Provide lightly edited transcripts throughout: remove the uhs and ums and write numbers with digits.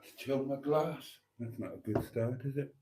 to chill my glass. That's not a good start, is it?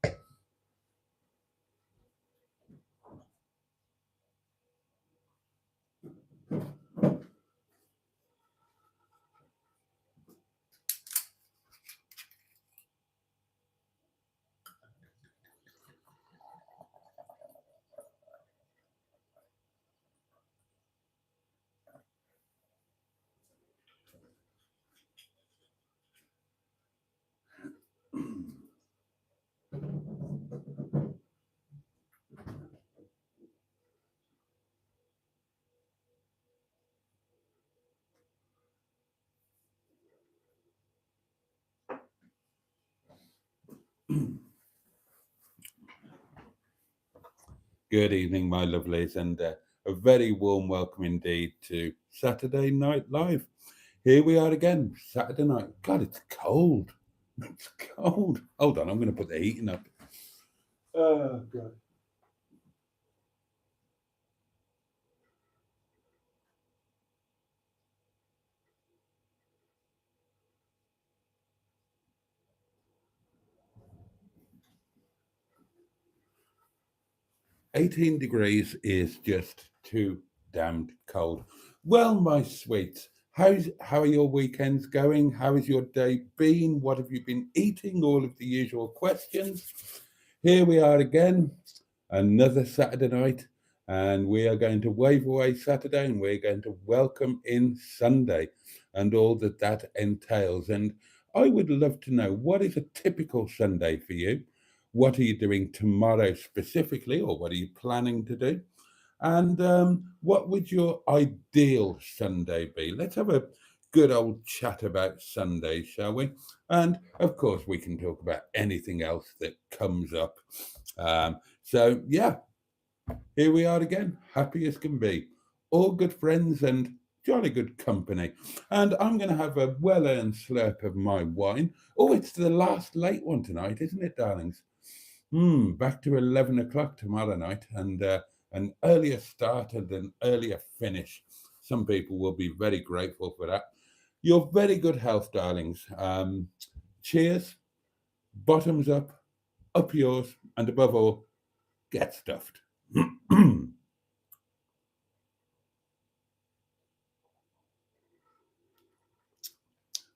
Good evening, my lovelies, and a very warm welcome indeed to Saturday Night Live. Here we are again, Saturday night. God, it's cold. It's cold. Hold on, I'm going to put the heating up. Oh, God. 18 degrees is just too damned cold. Well, my sweets, how are your weekends going? How has your day been? What have you been eating? All of the usual questions. Here we are again, another Saturday night, and we are going to wave away Saturday and we're going to welcome in Sunday and all that that entails. And I would love to know, what is a typical Sunday for you? What are you doing tomorrow specifically, or what are you planning to do? And what would your ideal Sunday be? Let's have a good old chat about Sunday, shall we? And of course, we can talk about anything else that comes up. Yeah, here we are again, happy as can be. All good friends and jolly good company. And I'm going to have a well earned slurp of my wine. Oh, it's the last late one tonight, isn't it, darlings? Back to 11 o'clock tomorrow night, and an earlier start and an earlier finish. Some people will be very grateful for that. Your very good health, darlings. Cheers, bottoms up yours, and above all, get stuffed.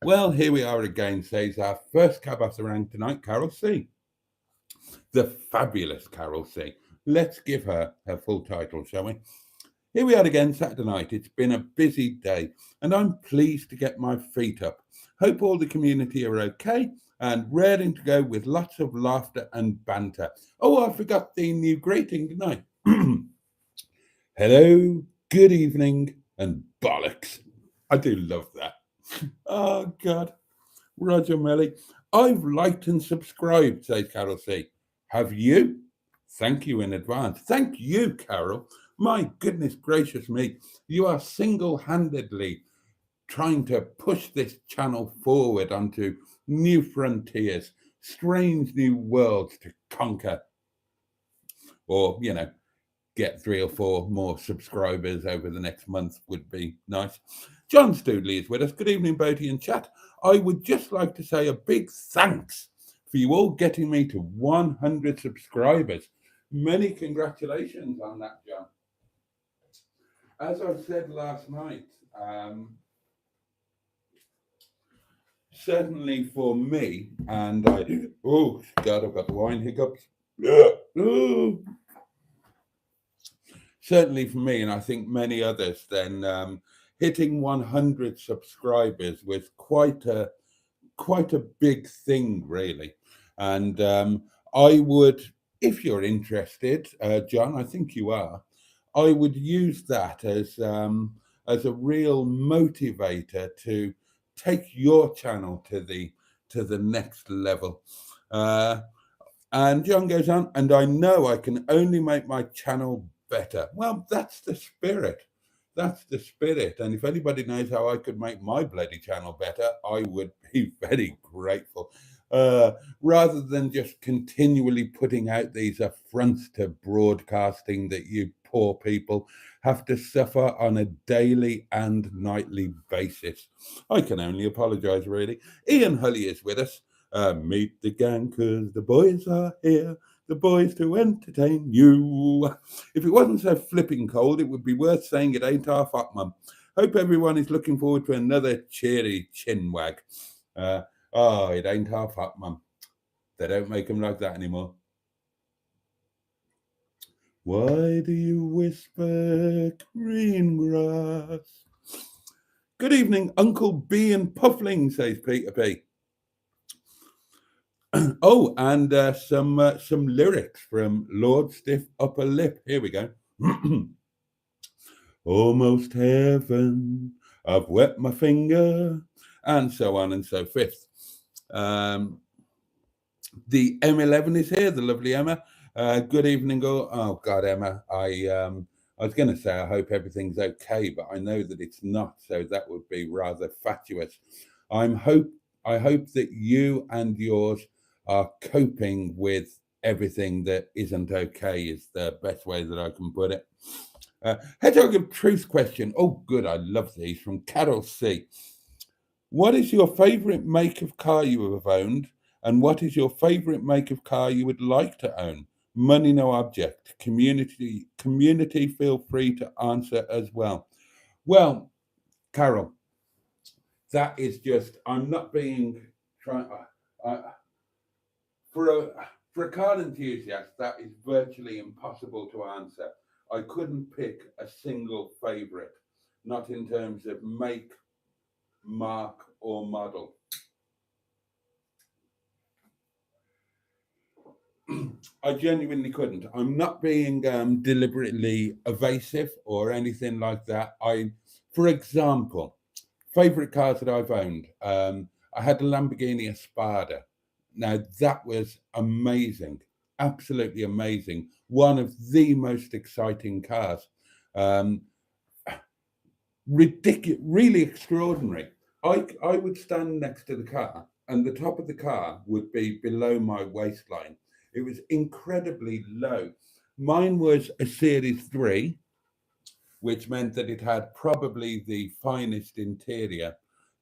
Well, here we are again, says our first cab off the rank tonight, Carol C. The fabulous Carol C. Let's give her her full title, shall we? Here we are again, Saturday night. It's been a busy day, and I'm pleased to get my feet up. Hope all the community are okay and raring to go with lots of laughter and banter. Oh, I forgot the new greeting, didn't I? Hello, good evening, and bollocks. I do love that. Oh, God. Roger Melly. I've liked and subscribed, says Carol C. Have you? Thank you in advance. Thank you, Carol. My goodness gracious me. You are single handedly trying to push this channel forward onto new frontiers, strange new worlds to conquer, or, get 3 or 4 more subscribers over the next month would be nice. John Stoodley is with us. Good evening, Boaty and chat. I would just like to say a big thanks for you all getting me to 100 subscribers. Many congratulations on that, John. As I said last night, certainly for me, and oh God, I've got the wine hiccups. Certainly for me, and I think many others, then hitting 100 subscribers was quite a big thing, really. And I would, if you're interested, John, I think you are, I would use that as a real motivator to take your channel to the next level. And John goes on, and I know I can only make my channel better. Well, that's the spirit. That's the spirit. And if anybody knows how I could make my bloody channel better, I would be very grateful. Rather than just continually putting out these affronts to broadcasting that you poor people have to suffer on a daily and nightly basis. I can only apologise, really. Ian Hully is with us. Meet the gang, 'cause the boys are here, the boys to entertain you. If it wasn't so flipping cold, it would be worth saying it ain't half hot, mum. Hope everyone is looking forward to another cheery chinwag. Oh, it ain't half hot, mum. They don't make them like that anymore. Why do you whisper green grass? Good evening, Uncle B and Puffling, says Peter P. Oh, and some lyrics from Lord Stiff Upper Lip. Here we go. Almost heaven, I've wet my finger, and so on and so forth. The M11 is here, the lovely Emma. Good evening, all. Oh God, Emma, I was going to say I hope everything's okay, but I know that it's not, so that would be rather fatuous. I hope that you and yours are coping with everything that isn't okay. Is the best way that I can put it. Hedgehog of Truth question. Oh, good, I love these from Carol C. What is your favourite make of car you have owned? And what is your favourite make of car you would like to own? Money no object. Community feel free to answer as well. Well, Carol, that is just, I'm not being trying for a car enthusiast, that is virtually impossible to answer. I couldn't pick a single favourite, not in terms of make, mark or model. I genuinely couldn't. I'm not being deliberately evasive or anything like that. For example, favorite cars that I've owned. I had a Lamborghini Espada. Now that was amazing, absolutely amazing. One of the most exciting cars. Ridiculous, really extraordinary. I would stand next to the car, and the top of the car would be below my waistline. It was incredibly low. Mine was a Series 3, which meant that it had probably the finest interior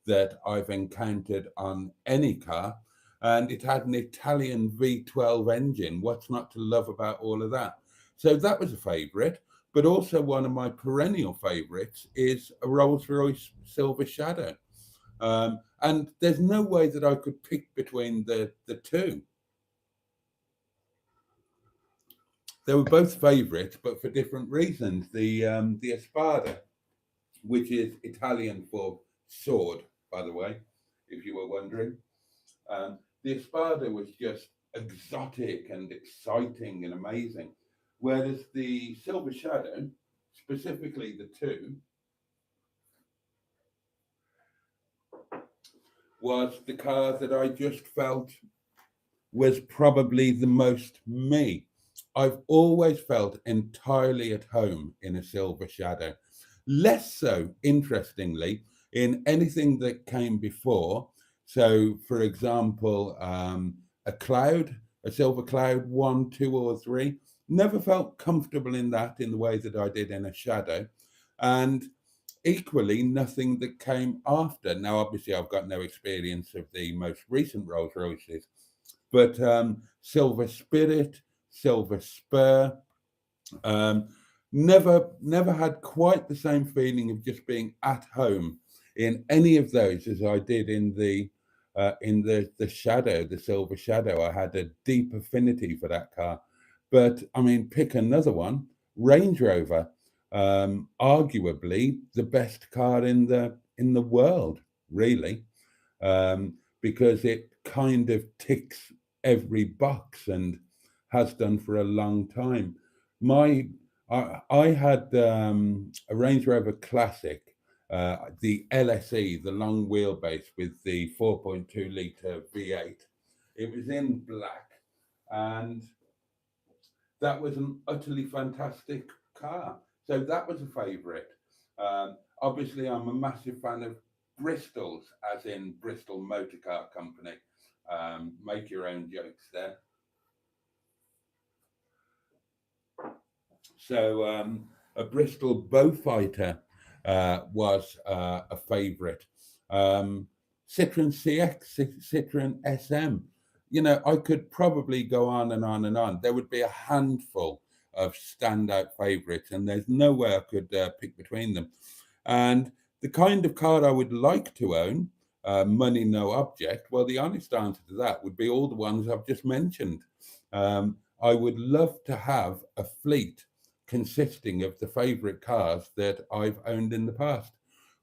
that I've encountered on any car. And it had an Italian V12 engine. What's not to love about all of that? So that was a favourite. But also one of my perennial favourites is a Rolls-Royce Silver Shadow. And there's no way that I could pick between the two. They were both favourites, but for different reasons. The Espada, which is Italian for sword, by the way, if you were wondering. The Espada was just exotic and exciting and amazing, whereas the Silver Shadow, specifically the two, was the car that I just felt was probably the most me. I've always felt entirely at home in a Silver Shadow. Less so, interestingly, in anything that came before. So, for example, a cloud, a Silver Cloud 1, 2, or 3, never felt comfortable in that in the way that I did in a Shadow. And equally, nothing that came after. Now, obviously, I've got no experience of the most recent Rolls Royces, but Silver Spirit, Silver Spur, never had quite the same feeling of just being at home in any of those as I did in the Shadow, the Silver Shadow. I had a deep affinity for that car. But I mean, pick another one, Range Rover, arguably the best car in the world, really, because it kind of ticks every box and has done for a long time. I had a Range Rover Classic, the LSE, the long wheelbase with the 4.2 litre V8. It was in black, and that was an utterly fantastic car. So that was a favourite. Obviously, I'm a massive fan of Bristol's, as in Bristol Motor Car Company. Make your own jokes there. So a Bristol Beaufighter was a favourite. Citroen CX, Citroen SM. You know, I could probably go on and on and on. There would be a handful of standout favourites, and there's no way I could pick between them. And the kind of car I would like to own, money no object, well, the honest answer to that would be all the ones I've just mentioned. I would love to have a fleet consisting of the favourite cars that I've owned in the past,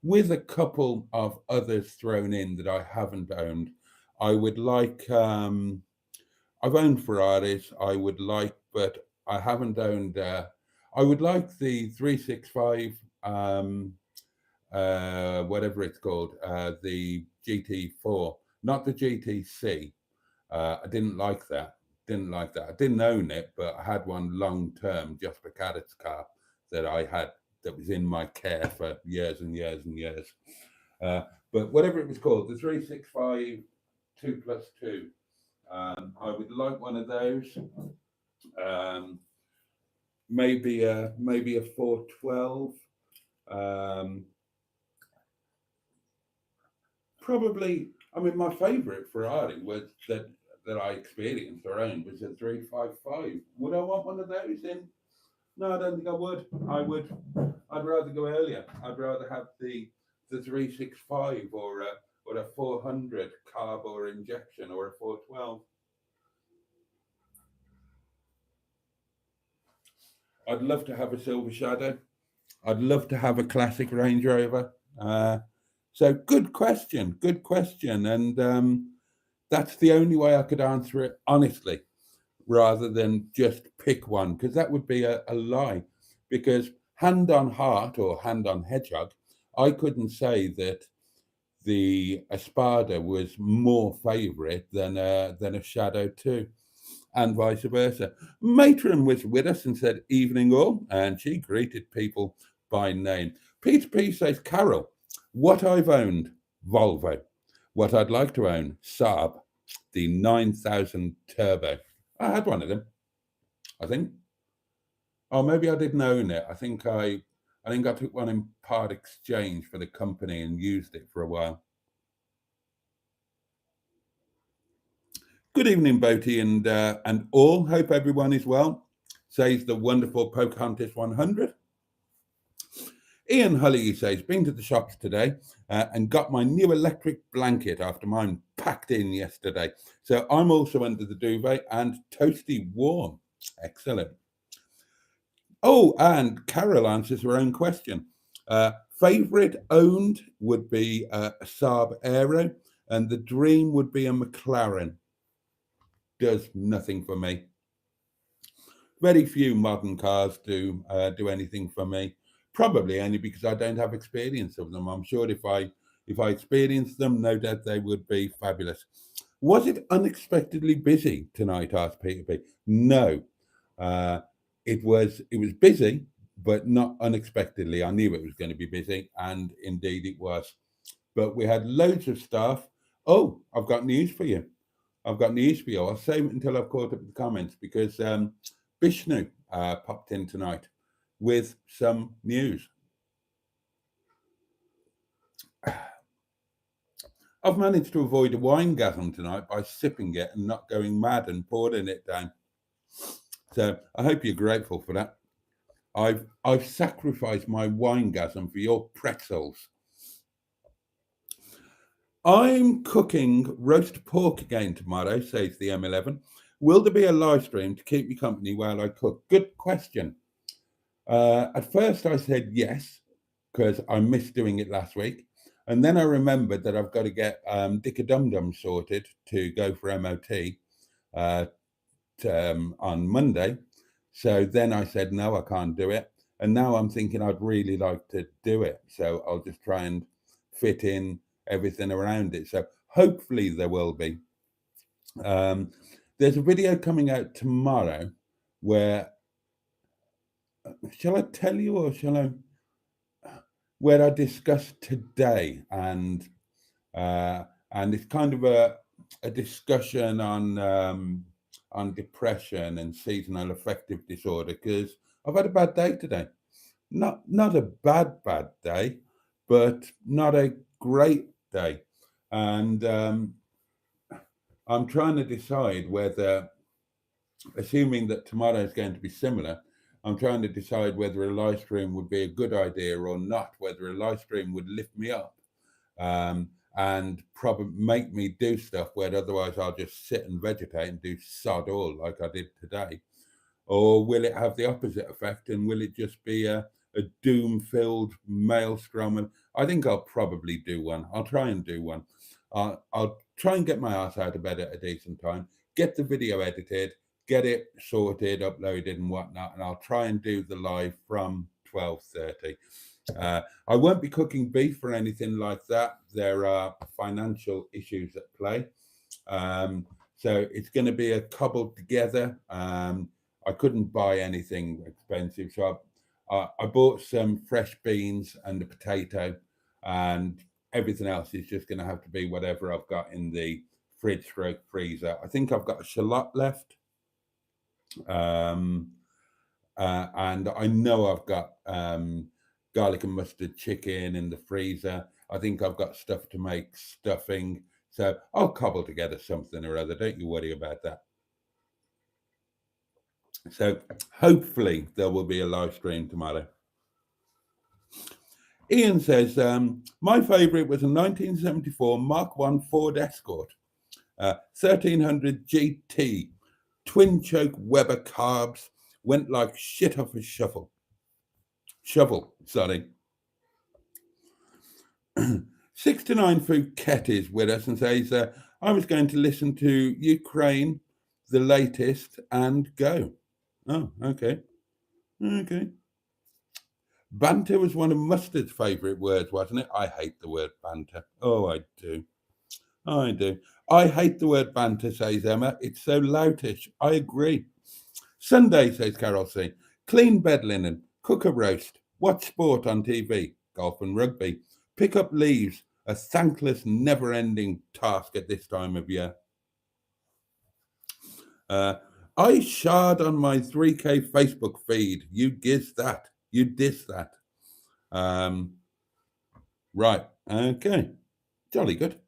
with a couple of others thrown in that I haven't owned. I would like, I've owned Ferraris, I would like, but I haven't owned, I would like the 365, whatever it's called, the GT4, not the GTC. I didn't like that. Didn't like that. I didn't own it, but I had one long term, just a Cadet's car that I had that was in my care for years and years and years. But whatever it was called, the 365 2+2. I would like one of those. Maybe a 412. Probably. I mean, my favourite Ferrari was that I experienced or owned was a 355. Would I want one of those in? No, I don't think I would. I'd rather go earlier. I'd rather have the 365 or a 400 carb or injection or a 412. I'd love to have a Silver Shadow. I'd love to have a classic Range Rover. So good question, and that's the only way I could answer it honestly, rather than just pick one, because that would be a lie. Because hand on heart or hand on hedgehog, I couldn't say that the Espada was more favourite than a Shadow 2, and vice versa. Matron was with us and said, "Evening all," and she greeted people by name. Peter P says, "Carol, what I've owned, Volvo. What I'd like to own, Saab, the 9000 Turbo." I had one of them, I think. Oh, maybe I didn't own it. I think I took one in part exchange for the company and used it for a while. Good evening, Boaty and all. Hope everyone is well. Says the wonderful Pocahontas 100. Ian Hully says, "Been to the shops today and got my new electric blanket after mine packed in yesterday. So I'm also under the duvet and toasty warm." Excellent. Oh, and Carol answers her own question. Favorite owned would be a Saab Aero, and the dream would be a McLaren. Does nothing for me. Very few modern cars do anything for me. Probably only because I don't have experience of them. I'm sure if I experienced them, no doubt they would be fabulous. Was it unexpectedly busy tonight? Asked Peter P. No, it was busy, but not unexpectedly. I knew it was going to be busy, and indeed it was. But we had loads of staff. Oh, I've got news for you. I'll save it until I've caught up with the comments, because Bishnu popped in tonight with some news. I've managed to avoid a winegasm tonight by sipping it and not going mad and pouring it down. So I hope you're grateful for that. I've sacrificed my winegasm for your pretzels. I'm cooking roast pork again tomorrow, says the M11. Will there be a live stream to keep me company while I cook? Good question. At first I said yes, because I missed doing it last week. And then I remembered that I've got to get Dick-a-Dum-Dum sorted to go for MOT on Monday. So then I said, no, I can't do it. And now I'm thinking I'd really like to do it. So I'll just try and fit in everything around it. So hopefully there will be. There's a video coming out tomorrow where, shall I tell you or shall I? Where I discussed today, and it's kind of a discussion on depression and seasonal affective disorder, because I've had a bad day today. Not a bad day, but not a great day. And I'm trying to decide whether, assuming that tomorrow is going to be similar, I'm trying to decide whether a live stream would be a good idea or not, whether a live stream would lift me up and probably make me do stuff where otherwise I'll just sit and vegetate and do sod all like I did today. Or will it have the opposite effect and will it just be a doom-filled maelstrom? And I think I'll probably do one. I'll try and do one. I'll try and get my ass out of bed at a decent time, get the video edited, get it sorted, uploaded and whatnot, and I'll try and do the live from 12:30. I won't be cooking beef or anything like that. There are financial issues at play. So it's going to be a cobbled together. I couldn't buy anything expensive, so I bought some fresh beans and a potato, and everything else is just going to have to be whatever I've got in the fridge stroke freezer. I think I've got a shallot left, and I know I've got garlic and mustard chicken in the freezer. I think I've got stuff to make stuffing, so I'll cobble together something or other. Don't you worry about that. So hopefully there will be a live stream tomorrow. Ian says, my favourite was a 1974 Mark I Ford Escort, 1300 GT, twin choke Weber carbs, went like shit off a shovel, sorry. 69 Phuket is with us and says, I was going to listen to Ukraine, the latest, and go. Oh, okay. Okay. Banter was one of Mustard's favourite words, wasn't it? I hate the word banter. Oh, I do. I do. I hate the word banter, says Emma. It's so loutish. I agree. Sunday, says Carol C. Clean bed linen, cook a roast, watch sport on TV, golf and rugby, pick up leaves, a thankless, never-ending task at this time of year. I shard on my 3K Facebook feed. You giz that. You diss that. Right. Okay. Jolly good.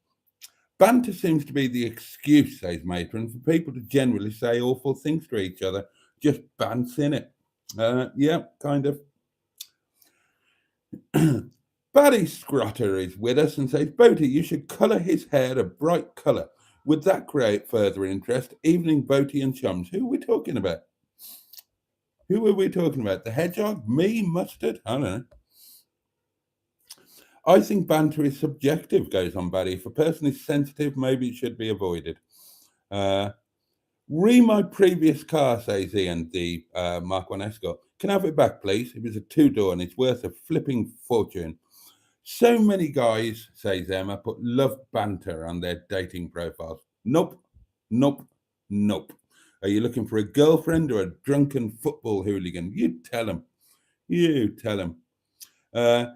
Banter seems to be the excuse, says Matron, for people to generally say awful things to each other. Just bants in it. Yeah, kind of. Barry Scrotter is with us and says, Boaty, you should colour his hair a bright colour. Would that create further interest? Evening, Boaty and chums. Who are we talking about? Who are we talking about? The hedgehog? Me? Mustard? I don't know. I think banter is subjective, goes on Barry. If a person is sensitive, maybe it should be avoided. Re my previous car, says Ian, the Mark I Escort. Can I have it back, please? It was a two-door and it's worth a flipping fortune. So many guys, says Emma, put love banter on their dating profiles. Nope, nope, nope. Are you looking for a girlfriend or a drunken football hooligan? You tell him. You tell him.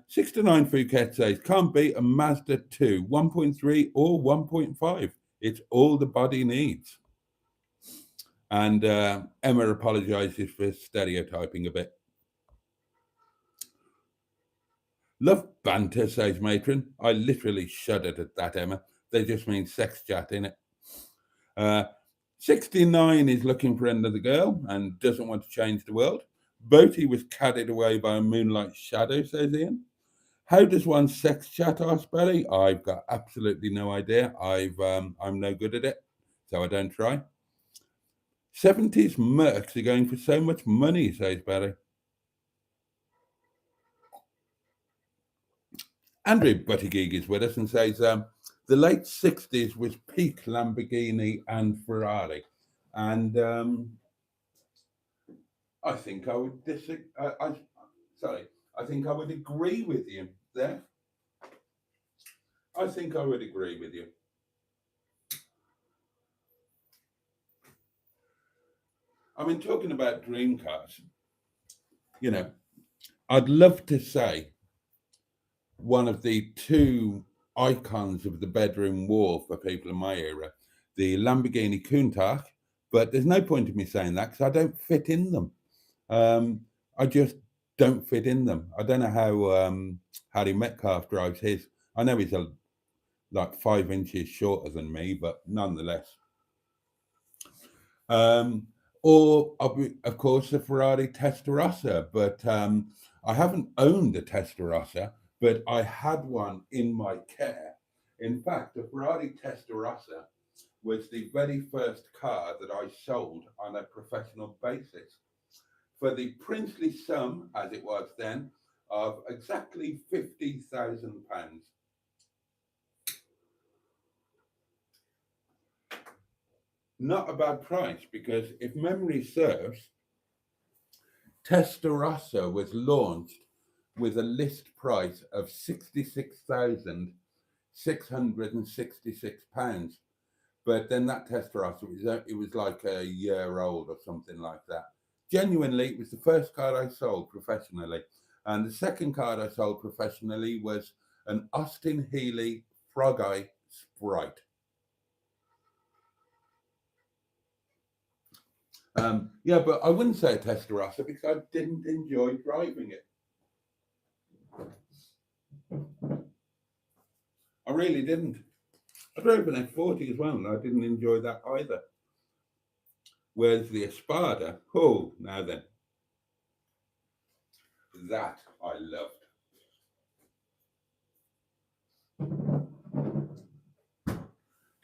69 Phuket says, can't beat a Mazda 2, 1.3 or 1.5. It's all the body needs. And Emma apologises for stereotyping a bit. Love banter, says Matron. I literally shuddered at that, Emma. They just mean sex chat, innit? 69 is looking for another girl and doesn't want to change the world. Boaty was carried away by a moonlight shadow, says Ian. How does one sex chat, asked Barry? I've got absolutely no idea. I'm no good at it, so I don't try. 70s mercs are going for so much money, says Barry. Andrew Buttigieg is with us and says, the late 60s was peak Lamborghini and Ferrari. And I think I would disagree. I think I would agree with you there. I think I would agree with you. I mean, talking about dream cars, you know, I'd love to say one of the two icons of the bedroom wall for people in my era, the Lamborghini Countach, but there's no point in me saying that because I don't fit in them. I just don't fit in them. I don't know how Harry Metcalf drives his. I know he's a like 5 inches shorter than me, but nonetheless. Or of course the Ferrari Testarossa, but I haven't owned a Testarossa, but I had one in my care. In fact, the Ferrari Testarossa was the very first car that I sold on a professional basis for the princely sum, as it was then, of exactly £50,000. Not a bad price, because if memory serves, Testarossa was launched with a list price of £66,666. But then that Testarossa, it was like a year old or something like that. Genuinely, it was the first card I sold professionally. And the second card I sold professionally was an Austin Healey Frog Eye Sprite. Yeah, but I wouldn't say a Testarossa because I didn't enjoy driving it. I really didn't. I drove an F40 as well, and I didn't enjoy that either. Whereas the Espada, oh, now then, that I loved.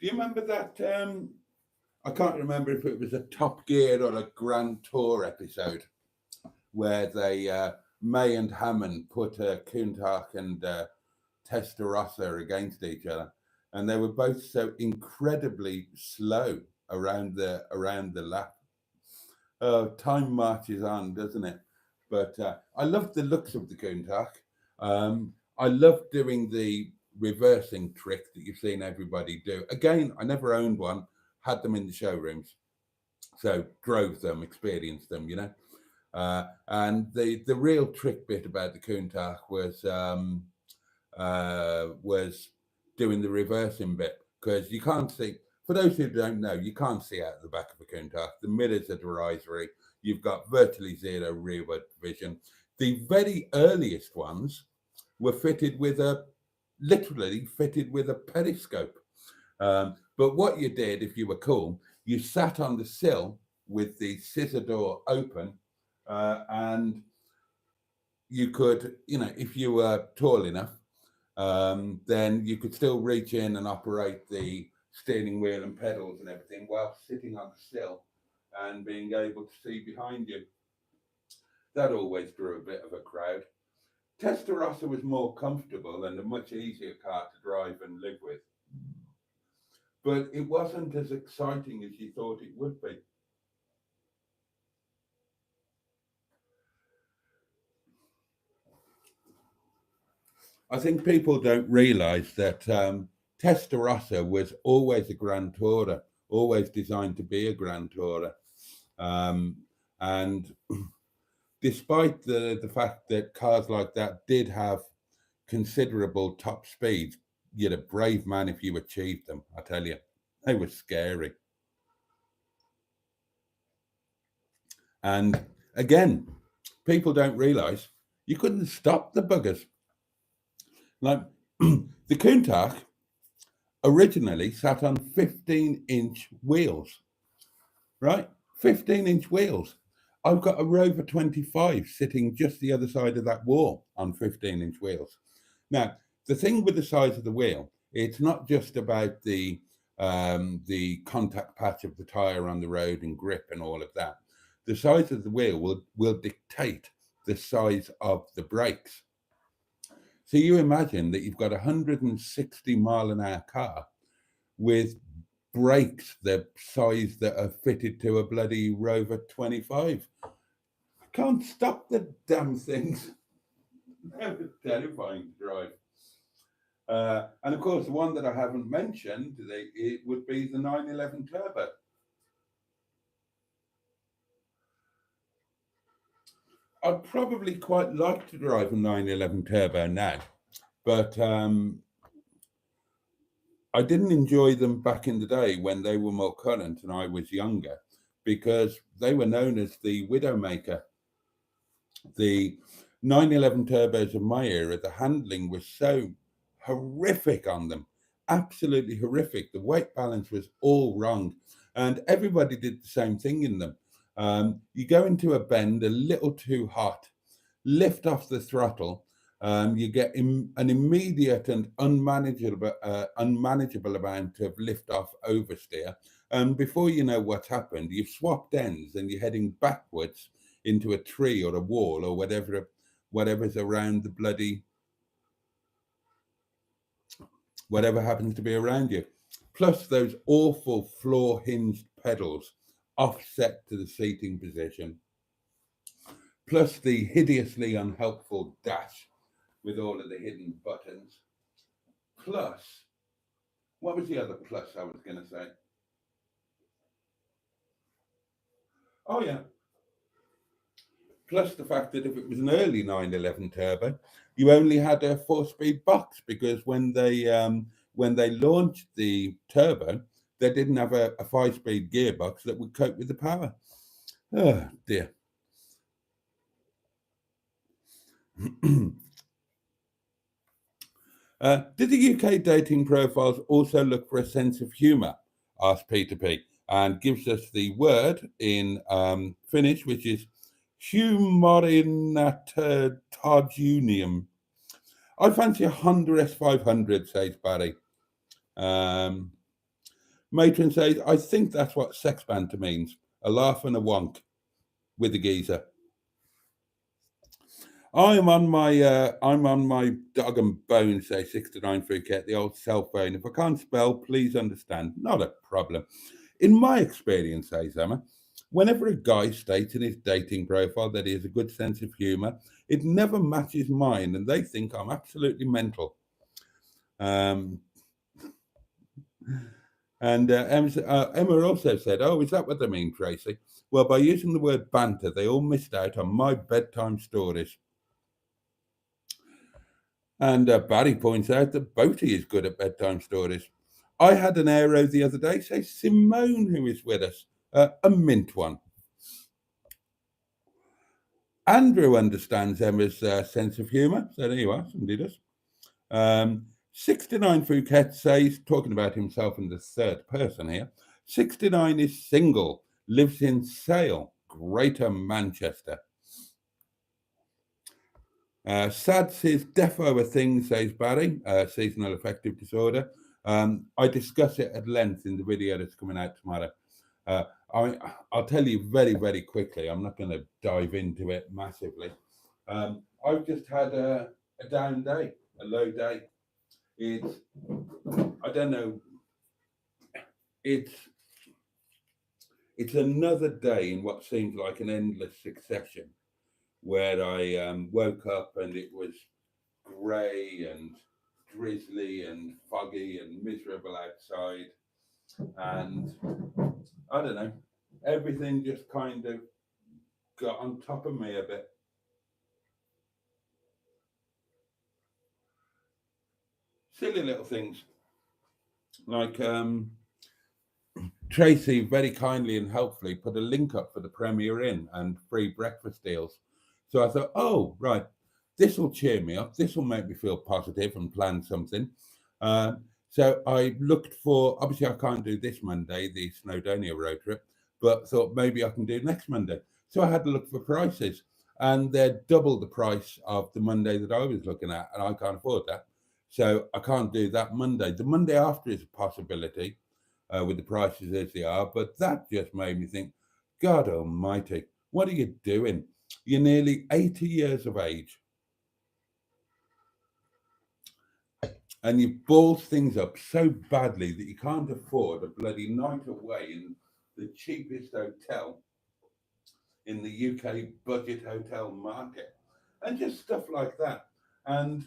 Do you remember that? I can't remember if it was a Top Gear or a Grand Tour episode where they May and Hammond put Countach and Testarossa against each other, and they were both so incredibly slow around the lap. Oh, time marches on, doesn't it? But I love the looks of the Countach. I love doing the reversing trick that you've seen everybody do. Again, I never owned one, had them in the showrooms, so drove them, experienced them, you know. And the real trick bit about the Countach was doing the reversing bit, because you can't see. For those who don't know, you can't see out the back of a Countach. The mirrors are derisory. You've got virtually zero rearward vision. The very earliest ones were literally fitted with a periscope. But what you did, if you were cool, you sat on the sill with the scissor door open, and you could, if you were tall enough, then you could still reach in and operate the steering wheel and pedals and everything while sitting on the sill and being able to see behind you. That always drew a bit of a crowd. Testarossa was more comfortable and a much easier car to drive and live with. But it wasn't as exciting as you thought it would be. I think people don't realise that Testarossa was always a Grand Tourer, always designed to be a Grand Tourer. And despite the fact that cars like that did have considerable top speeds, you're a brave man if you achieved them, I tell you. They were scary. And again, people don't realise you couldn't stop the buggers. Like the Countach originally sat on 15-inch wheels, right? 15-inch wheels. I've got a Rover 25 sitting just the other side of that wall on 15-inch wheels. Now, the thing with the size of the wheel, it's not just about the contact patch of the tire on the road and grip and all of that. The size of the wheel will dictate the size of the brakes. So you imagine that you've got a 160 mile an hour car with brakes the size that are fitted to a bloody Rover 25. I can't stop the damn things. They're terrifying to drive. And of course, the one that I haven't mentioned, it would be the 911 Turbo. I'd probably quite like to drive a 911 Turbo now, but I didn't enjoy them back in the day when they were more current and I was younger, because they were known as the Widowmaker. The 911 Turbos of my era, the handling was so horrific on them. absolutely horrific. The weight balance was all wrong, and everybody did the same thing in them. You go into a bend a little too hot, lift off the throttle, you get an immediate and unmanageable amount of lift off oversteer. And before you know what's happened, you've swapped ends and you're heading backwards into a tree or a wall or whatever's around the bloody, whatever happens to be around you. Plus those awful floor hinged pedals offset to the seating position. Plus the hideously unhelpful dash with all of the hidden buttons. Plus, what was the other plus I was going to say? Oh, yeah. Plus the fact that if it was an early 911 turbo, you only had a 4-speed box, because when they launched the turbo, they didn't have a 5-speed gearbox that would cope with the power. Oh, dear. Did the UK dating profiles also look for a sense of humour? Asked Peter P. And gives us the word in Finnish, which is humorinatodunium. I fancy a Honda S500, says Barry. Matron says, I think that's what sex banter means. A laugh and a wonk with a geezer. I'm on my dog and bone, say 69 Phuket, the old cell phone. If I can't spell, please understand. Not a problem. In my experience, says Emma, whenever a guy states in his dating profile that he has a good sense of humour, it never matches mine, and they think I'm absolutely mental. And Emma also said, oh, is that what they mean, Tracy? Well, by using the word banter, they all missed out on my bedtime stories. And Barry points out that Boaty is good at bedtime stories. I had an aero the other day, say Simone, who is with us, a mint one. Andrew understands Emma's sense of humour. So there you are, somebody does. 69 Phuket says, talking about himself in the third person here, 69 is single, lives in Sale, Greater Manchester. SADS is defo a thing, says Barry, seasonal affective disorder. I discuss it at length in the video that's coming out tomorrow. I'll tell you very, very quickly. I'm not going to dive into it massively. I've just had a down day, a low day. I don't know. It's another day in what seems like an endless succession, where I woke up and it was grey and drizzly and foggy and miserable outside, and I don't know, everything just kind of got on top of me a bit. Silly little things like Tracy very kindly and helpfully put a link up for the Premier Inn and free breakfast deals. So I thought, oh, right, this will cheer me up. This will make me feel positive and plan something. So I looked for, obviously I can't do this Monday, the Snowdonia road trip, but thought maybe I can do next Monday. So I had to look for prices, and they're double the price of the Monday that I was looking at, and I can't afford that. So I can't do that Monday. The Monday after is a possibility, with the prices as they are, but that just made me think, God almighty, what are you doing? You're nearly 80 years of age, and you balled things up so badly that you can't afford a bloody night away in the cheapest hotel in the UK budget hotel market, and just stuff like that. And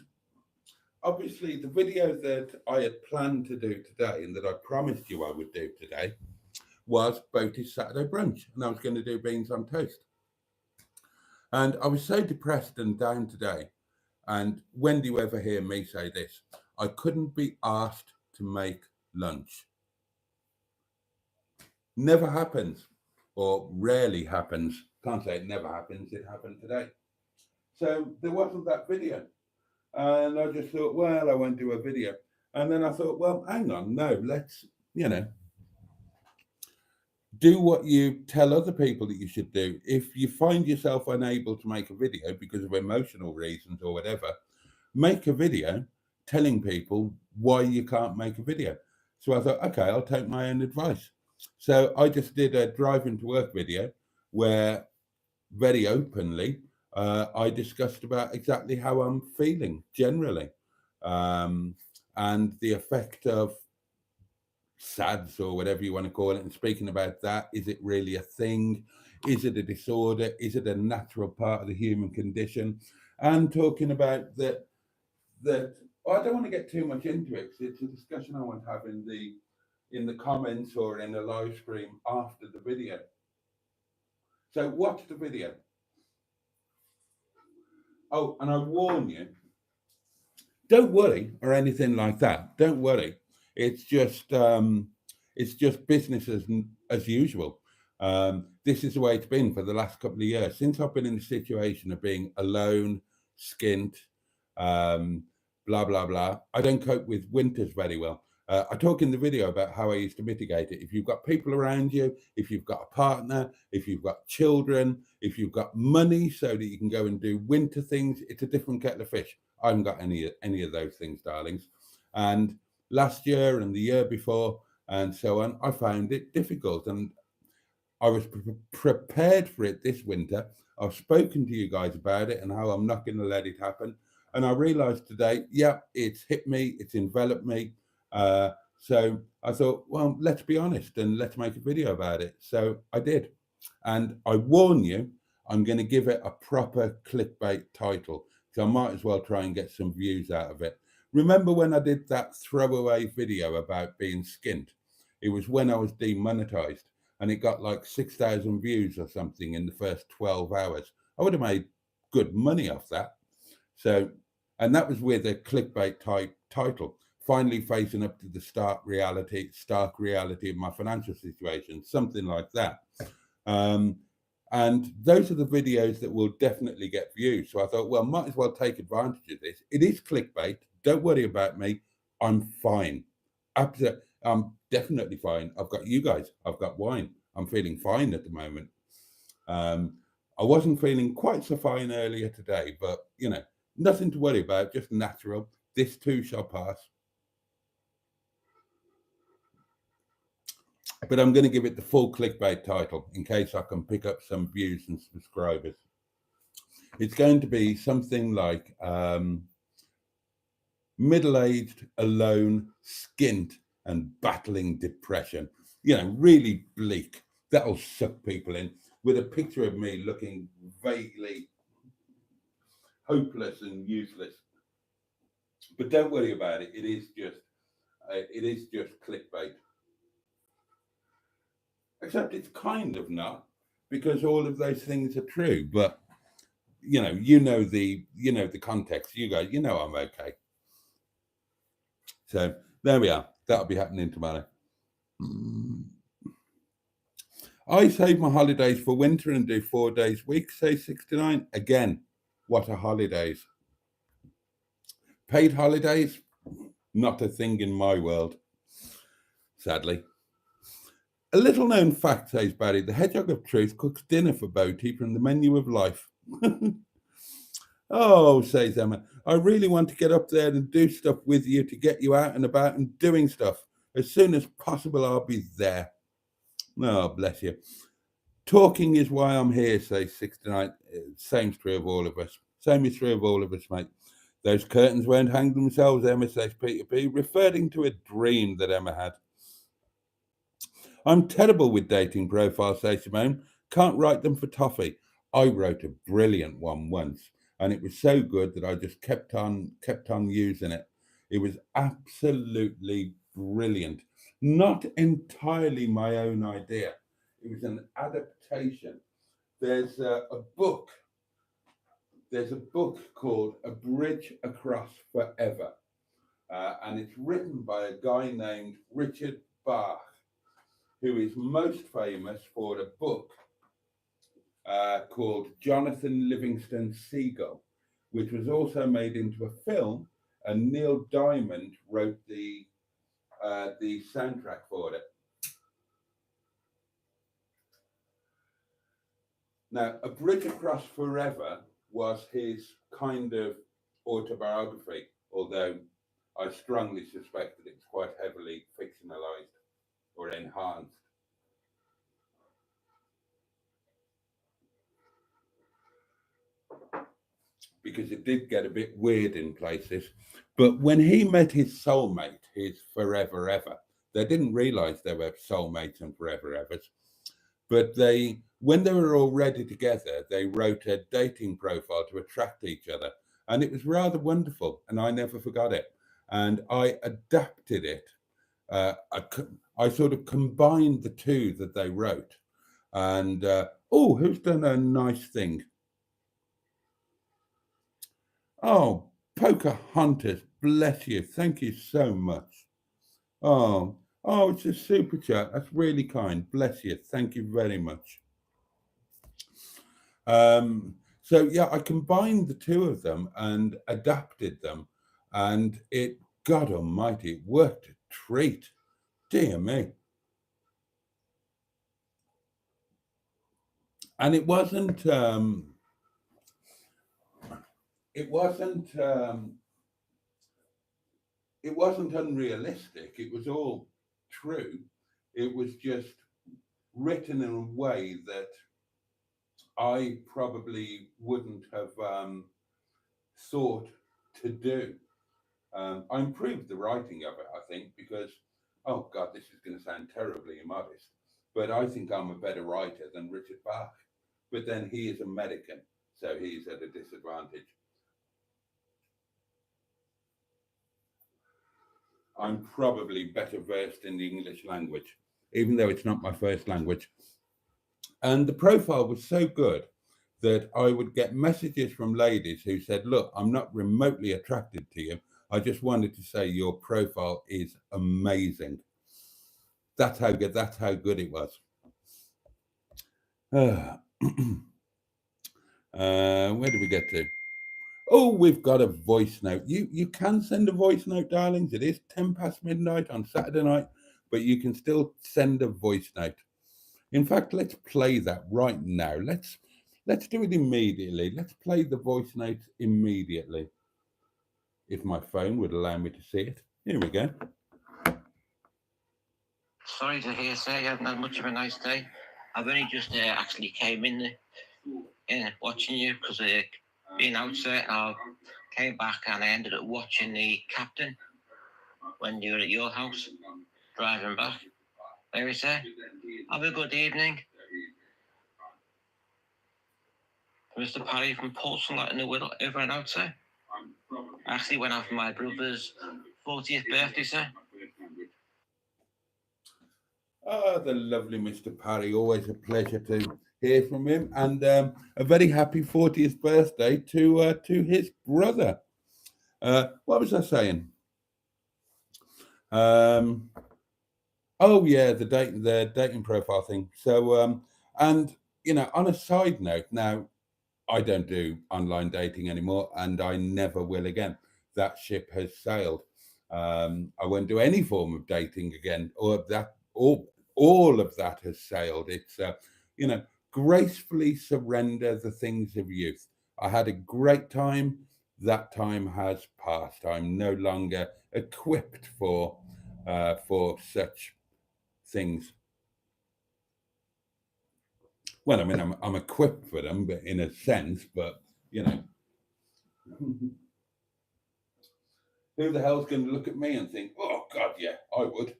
obviously, the video that I had planned to do today and that I promised you I would do today was Boaty's Saturday brunch, and I was going to do beans on toast. And I was so depressed and down today. And when do you ever hear me say this? I couldn't be asked to make lunch. Never happens, or rarely happens. Can't say it never happens, it happened today. So there wasn't that video. And I just thought, well, I won't do a video. And then I thought, well, hang on, no, let's, do what you tell other people that you should do. If you find yourself unable to make a video because of emotional reasons or whatever, make a video telling people why you can't make a video. So I thought, okay, I'll take my own advice. So I just did a driving to work video where very openly I discussed about exactly how I'm feeling generally, and the effect of SADS or whatever you want to call it, and speaking about that. Is it really a thing? Is it a disorder? Is it a natural part of the human condition? And talking about that I don't want to get too much into it, 'cause it's a discussion I want to have in the comments or in a live stream after the video. So watch the video. Oh, and I warn you, don't worry or anything like that. Don't worry. It's just business as usual. This is the way it's been for the last couple of years since I've been in the situation of being alone, skint, blah blah blah. I don't cope with winters very well. I talk in the video about how I used to mitigate it. If you've got people around you, if you've got a partner, if you've got children, if you've got money so that you can go and do winter things, it's a different kettle of fish. I haven't got any of those things, darlings. And last year and the year before and so on, I found it difficult. And I was prepared for it this winter. I've spoken to you guys about it and how I'm not going to let it happen. And I realized today, yeah, it's hit me, it's enveloped me. So I thought, well, let's be honest and let's make a video about it. So I did. And I warn you, I'm going to give it a proper clickbait title. So I might as well try and get some views out of it. Remember when I did that throwaway video about being skint? It was when I was demonetized, and it got like 6,000 views or something in the first 12 hours. I would have made good money off that. So, and that was with a clickbait type title, finally facing up to the stark reality of my financial situation, something like that. And those are the videos that will definitely get views. So I thought, well, might as well take advantage of this. It is clickbait. Don't worry about me. I'm fine. Absolutely. I'm definitely fine. I've got you guys. I've got wine. I'm feeling fine at the moment. I wasn't feeling quite so fine earlier today, but nothing to worry about, just natural. This too shall pass. But I'm going to give it the full clickbait title in case I can pick up some views and subscribers. It's going to be something like middle-aged, alone, skint, and battling depression. Really bleak. That'll suck people in, with a picture of me looking vaguely hopeless and useless. But don't worry about it. It is just clickbait. Except it's kind of not, because all of those things are true. But you know the context. You guys, I'm okay. So there we are. That'll be happening tomorrow. I save my holidays for winter and do 4 days a week, say 69. Again, what are holidays? Paid holidays? Not a thing in my world, sadly. A little known fact, says Barry, the Hedgehog of Truth cooks dinner for Boaty from the menu of life. Oh, says Emma, I really want to get up there and do stuff with you to get you out and about and doing stuff. As soon as possible, I'll be there. Oh, bless you. Talking is why I'm here, says 69. Same is true of all of us. Same is true of all of us, mate. Those curtains won't hang themselves, Emma, says Peter P., referring to a dream that Emma had. I'm terrible with dating profiles, says Simone. Can't write them for toffee. I wrote a brilliant one once, and it was so good that I just kept on using it. It was absolutely brilliant. Not entirely my own idea. It was an adaptation. There's a book. There's a book called A Bridge Across Forever, and it's written by a guy named Richard Bach, who is most famous for a book called Jonathan Livingston Seagull, which was also made into a film and Neil Diamond wrote the soundtrack for it. Now, A Bridge Across Forever was his kind of autobiography, although I strongly suspect that it's quite heavily fictionalized or enhanced. Because it did get a bit weird in places. But when he met his soulmate, his forever ever, they didn't realize they were soulmates and forever evers. But when they were already together, they wrote a dating profile to attract each other. And it was rather wonderful. And I never forgot it. And I adapted it. I sort of combined the two that they wrote. And, who's done a nice thing? Oh, Pocahontas, bless you. Thank you so much. Oh, it's a super chat. That's really kind. Bless you. Thank you very much. So yeah, I combined the two of them and adapted them, and God Almighty, it worked a treat. Dear me. And it wasn't unrealistic. It was all true. It was just written in a way that I probably wouldn't have thought to do. I improved the writing of it, I think, because, oh God, this is going to sound terribly immodest, but I think I'm a better writer than Richard Bach. But then he is American, so he's at a disadvantage. I'm probably better versed in the English language, even though it's not my first language. And the profile was so good that I would get messages from ladies who said, look, I'm not remotely attracted to you. I just wanted to say your profile is amazing. That's how good it was. Where did we get to? Oh, we've got a voice note. You can send a voice note, darlings. It is 10 past midnight on Saturday night, but you can still send a voice note. In fact, let's play that right now. Let's do it immediately. Let's play the voice note immediately. If my phone would allow me to see it. Here we go. Sorry to hear, sir, you haven't had much of a nice day. I've only just actually came in watching you because being out, sir, I came back and I ended up watching the captain when you were at your house, driving back. There, sir. Have a good evening. Mr. Parry from Portsmouth in the Whittle, over and out, sir. I actually went out for my brother's 40th birthday, sir. Oh, the lovely Mr. Parry. Always a pleasure to hear from him. And a very happy 40th birthday to his brother. What was I saying? Oh yeah, the dating profile thing. So and on a side note, now I don't do online dating anymore, and I never will again. That ship has sailed. I won't do any form of dating again, or that all of that has sailed. It's gracefully surrender the things of youth. I had a great time. That time has passed. I'm no longer equipped for such things. Well, I mean, I'm equipped for them, but in a sense, but who the hell's going to look at me and think, oh God, yeah, I would.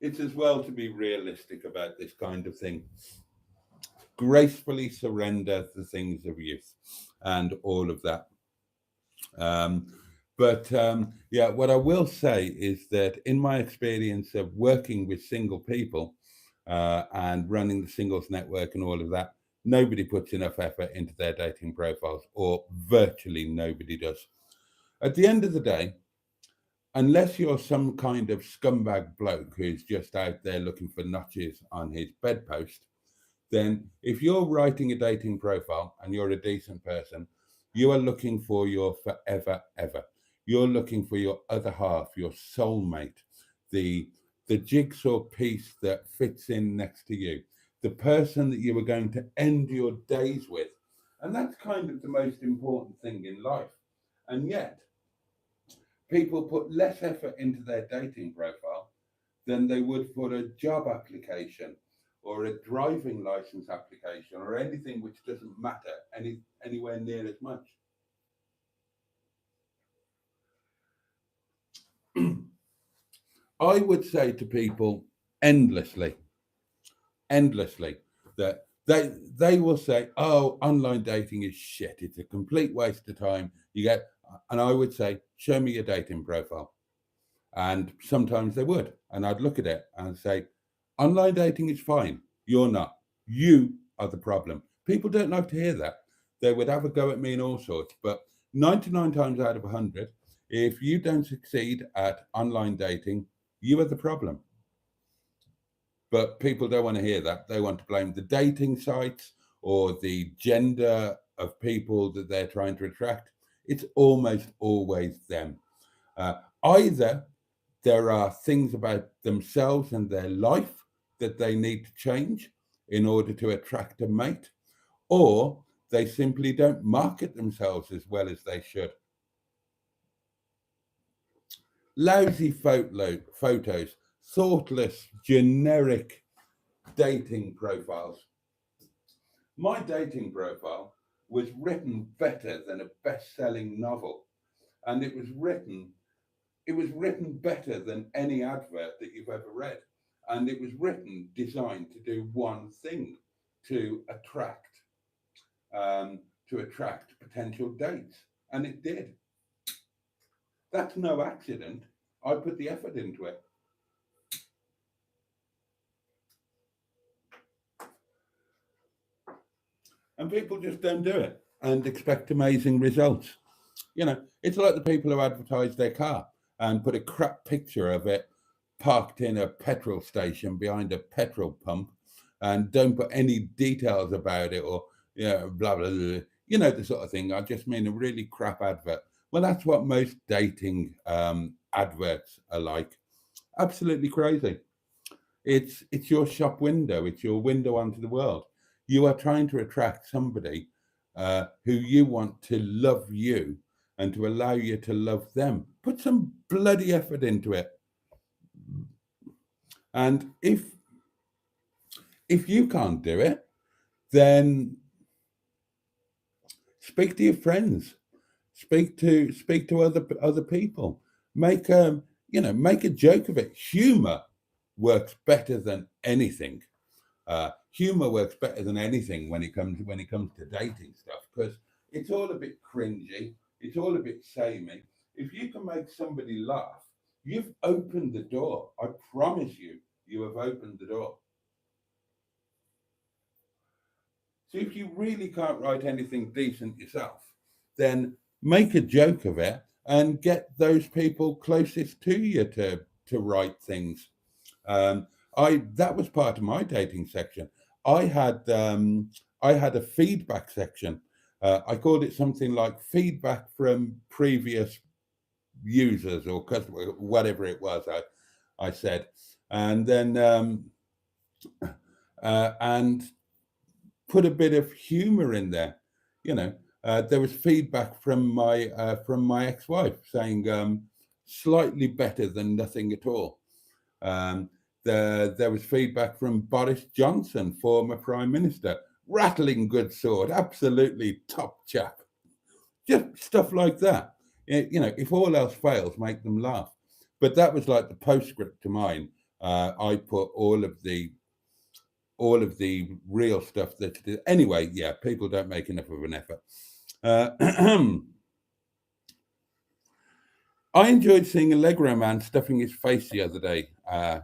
It's as well to be realistic about this kind of thing. Gracefully surrender the things of youth and all of that. But what I will say is that in my experience of working with single people and running the singles network and all of that, nobody puts enough effort into their dating profiles, or virtually nobody does. At the end of the day, unless you're some kind of scumbag bloke who's just out there looking for notches on his bedpost, then if you're writing a dating profile and you're a decent person, you are looking for your forever ever. You're looking for your other half, your soulmate, the jigsaw piece that fits in next to you, the person that you are going to end your days with. And that's kind of the most important thing in life. And yet, people put less effort into their dating profile than they would for a job application or a driving license application or anything which doesn't matter anywhere near as much. I would say to people endlessly, endlessly, that they will say, "Oh, online dating is shit. It's a complete waste of time." You get, and I would say, "Show me your dating profile." And sometimes they would, and I'd look at it and say, "Online dating is fine. You're not. You are the problem." People don't like to hear that. They would have a go at me and all sorts, but 99 times out of 100, if you don't succeed at online dating, you are the problem. But people don't want to hear that. They want to blame the dating sites or the gender of people that they're trying to attract. It's almost always them. Either there are things about themselves and their life that they need to change in order to attract a mate, or they simply don't market themselves as well as they should. Lousy photos, thoughtless, generic dating profiles. My dating profile was written better than a best-selling novel, and it was written better than any advert that you've ever read, and it was designed to do one thing: to attract potential dates, and it did. That's no accident. I put the effort into it. And people just don't do it and expect amazing results. It's like the people who advertise their car and put a crap picture of it parked in a petrol station behind a petrol pump and don't put any details about it, or blah blah blah. The sort of thing. I just mean a really crap advert. Well, that's what most dating adverts are like. Absolutely crazy. It's your shop window. It's your window onto the world. You are trying to attract somebody who you want to love you and to allow you to love them. Put some bloody effort into it. And if you can't do it, then speak to your friends. Speak to other people. Make a joke of it. Humor works better than anything. Humor works better than anything when it comes to dating stuff, because it's all a bit cringy. It's all a bit samey. If you can make somebody laugh, you've opened the door. I promise you, you have opened the door. So if you really can't write anything decent yourself, then make a joke of it and get those people closest to you to write things. Um, that was part of my dating section. I had a feedback section. I called it something like feedback from previous users or customers, whatever it was. I said, and then and put a bit of humor in there. There was feedback from my ex-wife saying slightly better than nothing at all. There was feedback from Boris Johnson, former Prime Minister. Rattling good sword, absolutely top chap. Just stuff like that. If all else fails, make them laugh. But that was like the postscript to mine. I put all of the real stuff that anyway. Yeah, people don't make enough of an effort. I enjoyed seeing Allegro man stuffing his face the other day,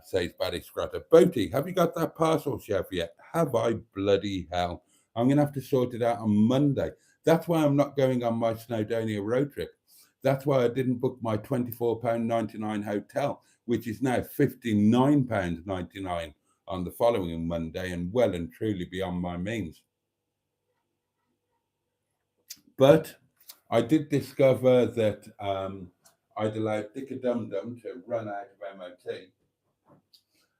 says Barry Scrotter. Boaty, have you got that parcel chef yet? Have I? Bloody hell. I'm going to have to sort it out on Monday. That's why I'm not going on my Snowdonia road trip. That's why I didn't book my £24.99 hotel, which is now £59.99 on the following Monday and well and truly beyond my means. But I did discover that I'd allowed Dicker Dum Dum to run out of MOT,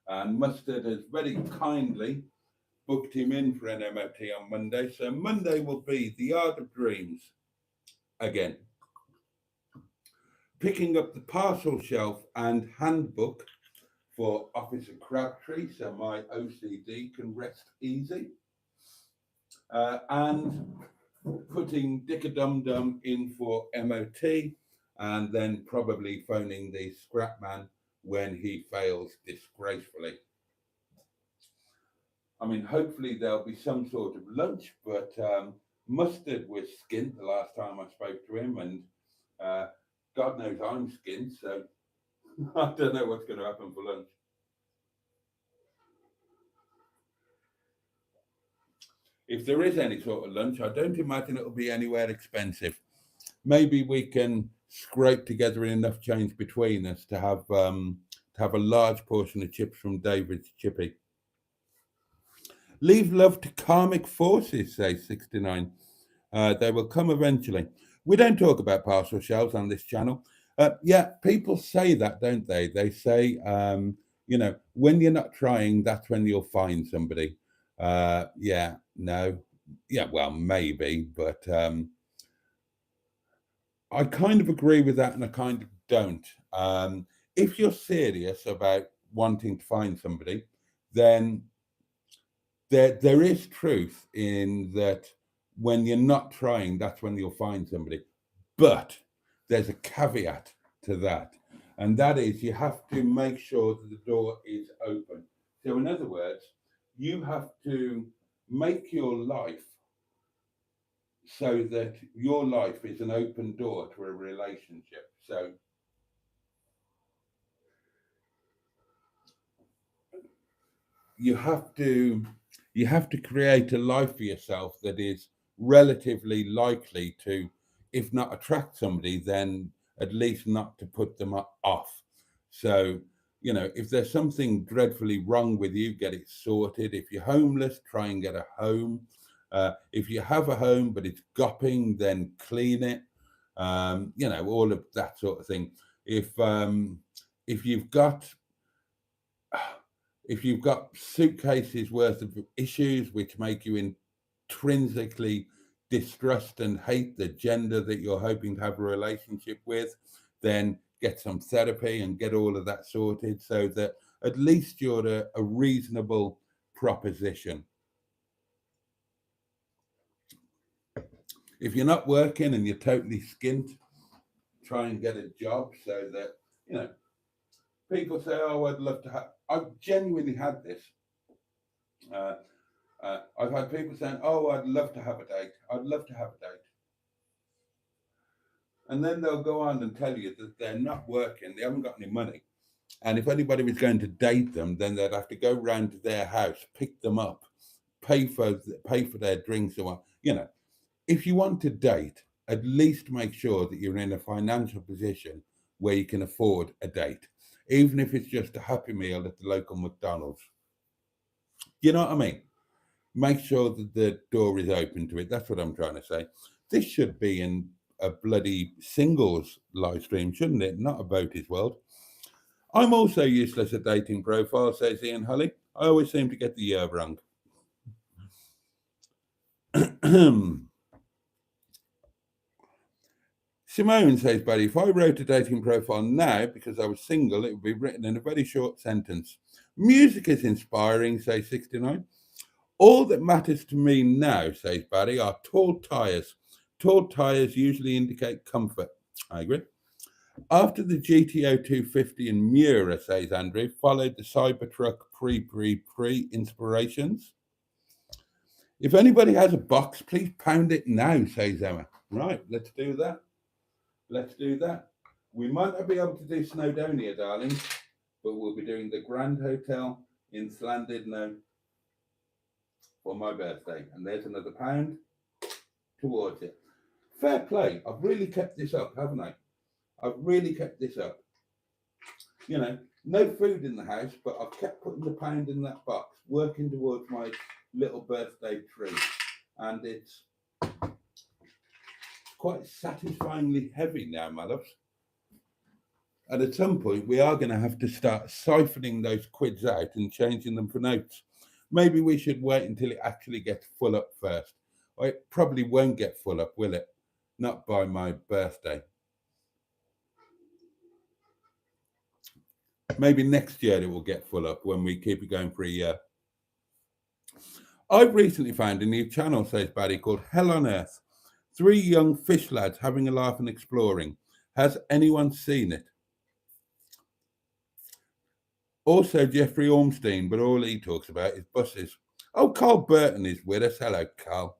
and Mustard has very kindly booked him in for an MOT on Monday. So Monday will be the Yard of Dreams again. Picking up the parcel shelf and handbook for Officer Crabtree so my OCD can rest easy. And putting Dicker Dum Dum in for MOT, and then probably phoning the scrap man when he fails disgracefully. I mean, hopefully there'll be some sort of lunch, but Mustard was skint the last time I spoke to him, and God knows I'm skint, so I don't know what's going to happen for lunch. If there is any sort of lunch, I don't imagine it'll be anywhere expensive. Maybe we can scrape together enough change between us to have a large portion of chips from David's Chippy. Leave love to karmic forces, says 69. They will come eventually. We don't talk about parcel shelves on this channel. Yeah, people say that, don't they? They say, when you're not trying, that's when you'll find somebody. Yeah, no. Yeah, well, maybe, but I kind of agree with that and I kind of don't. If you're serious about wanting to find somebody, then there is truth in that when you're not trying, that's when you'll find somebody. But there's a caveat to that, and that is you have to make sure that the door is open. So in other words, you have to make your life so that your life is an open door to a relationship. So you have to create a life for yourself that is relatively likely to, if not attract somebody, then at least not to put them off. So, if there's something dreadfully wrong with you, get it sorted. If you're homeless, try and get a home. If you have a home but it's gopping, then clean it. All of that sort of thing. If you've got suitcases worth of issues which make you intrinsically distrust and hate the gender that you're hoping to have a relationship with, then get some therapy and get all of that sorted so that at least you're a reasonable proposition. If you're not working and you're totally skint, try and get a job so that, people say, oh, I'd love to have, I've genuinely had this. I've had people saying, oh, I'd love to have a date. I'd love to have a date. And then they'll go on and tell you that they're not working, they haven't got any money. And if anybody was going to date them, then they'd have to go round to their house, pick them up, pay for their drinks or what. If you want to date, at least make sure that you're in a financial position where you can afford a date, even if it's just a Happy Meal at the local McDonald's. You know what I mean? Make sure that the door is open to it. That's what I'm trying to say. This should be in a bloody singles live stream, shouldn't it? Not a Boaty's world. I'm also useless at dating profiles, says Ian Hully. I always seem to get the year wrong. Simone says, buddy, if I wrote a dating profile now because I was single, it would be written in a very short sentence. Music is inspiring, says 69. All that matters to me now, says Barry, are tall tyres. Tall tyres usually indicate comfort. I agree. After the GTO 250 and Miura, says Andrew, followed the Cybertruck pre inspirations. If anybody has a box, please pound it now, says Emma. Right, let's do that. Let's do that. We might not be able to do Snowdonia, darling, but we'll be doing the Grand Hotel in Llandudno for my birthday. And there's another pound towards it. Fair play. I've really kept this up, haven't I? I've really kept this up. No food in the house, but I've kept putting the pound in that box, working towards my little birthday treat. And it's quite satisfyingly heavy now, my loves. And at some point, we are going to have to start siphoning those quids out and changing them for notes. Maybe we should wait until it actually gets full up first. Or it probably won't get full up, will it? Not by my birthday. Maybe next year it will get full up when we keep it going for a year. I've recently found a new channel, says Barry, called Hell on Earth. 3 young fish lads having a laugh and exploring. Has anyone seen it? Also, Jeffrey Ormstein, but all he talks about is buses. Oh, Carl Burton is with us. Hello, Carl.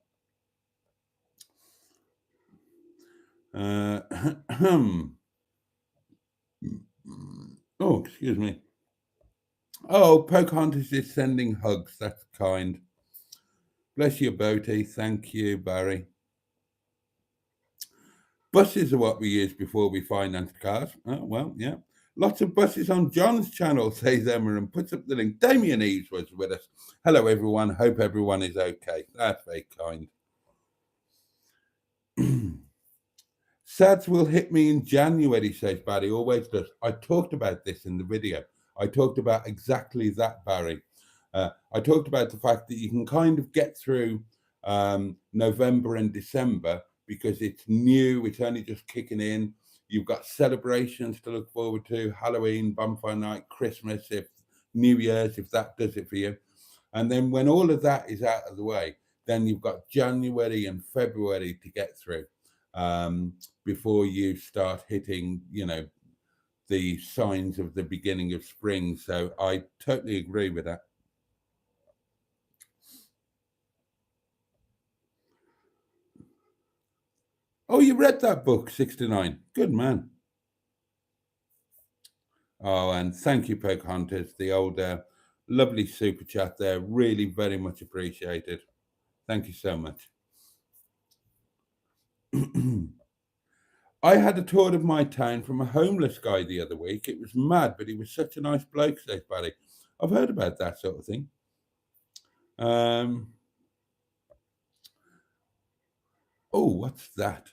Oh, excuse me. Oh, Pocahontas is sending hugs. That's kind. Bless you, Boaty. Thank you, Barry. Buses are what we use before we financed cars. Oh, well, yeah. Lots of buses on John's channel, says Emma, and puts up the link. Damien Eves was with us. Hello, everyone. Hope everyone is okay. That's very kind. SADS will hit me in January, says Barry. Always does. I talked about this in the video. I talked about exactly that, Barry. I talked about the fact that you can kind of get through November and December because it's new, it's only just kicking in. You've got celebrations to look forward to, Halloween, bonfire night, Christmas, if New Year's, if that does it for you. And then when all of that is out of the way, then you've got January and February to get through before you start hitting, the signs of the beginning of spring. So I totally agree with that. Oh, you read that book, 69. Good man. Oh, and thank you, Pocahontas, the old lovely super chat there. Really very much appreciated. Thank you so much. I had a tour of my town from a homeless guy the other week. It was mad, but he was such a nice bloke, says Barry. I've heard about that sort of thing. Oh, what's that?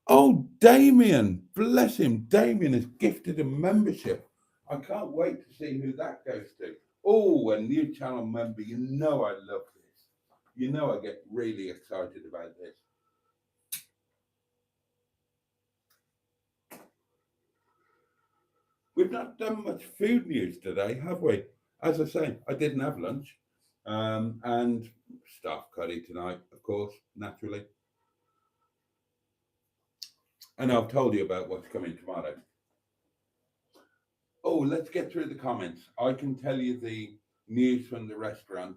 Oh, Damien, bless him. Damien has gifted a membership. I can't wait to see who that goes to. Oh, a new channel member. You know I love this. You know I get really excited about this. We've not done much food news today, have we? As I say, I didn't have lunch. And staff curry tonight, of course, naturally. And I've told you about what's coming tomorrow. Oh, let's get through the comments. I can tell you the news from the restaurant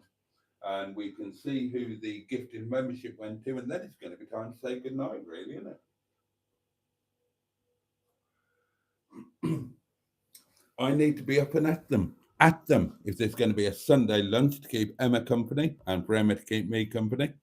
and we can see who the gifted membership went to, and then it's going to be time to say goodnight, really, isn't it? I need to be up and at them, if there's going to be a Sunday lunch to keep Emma company and for Emma to keep me company.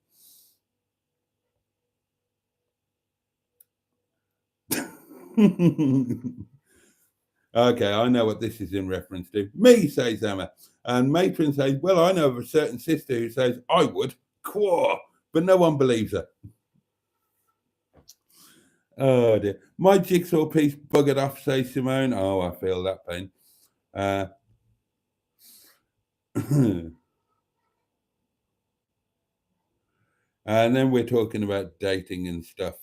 Okay, I know what this is in reference to. Me, says Emma. And Matron says, well, I know of a certain sister who says, I would, quaw, but no one believes her. Oh, dear. My jigsaw piece buggered off, says Simone. Oh, I feel that pain. And then we're talking about dating and stuff.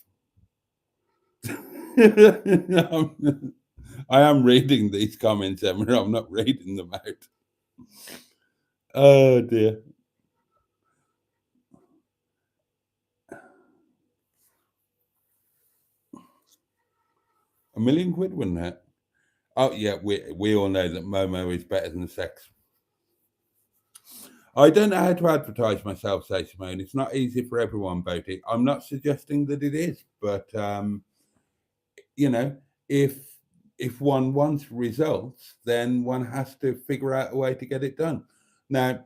I am reading these comments, Emma. I'm not reading them out. Oh, dear. £1 million, wouldn't it? Oh, yeah, we all know that Momo is better than sex. I don't know how to advertise myself, says Simone. It's not easy for everyone, Boaty. I'm not suggesting that it is, but, if one wants results, then one has to figure out a way to get it done. Now,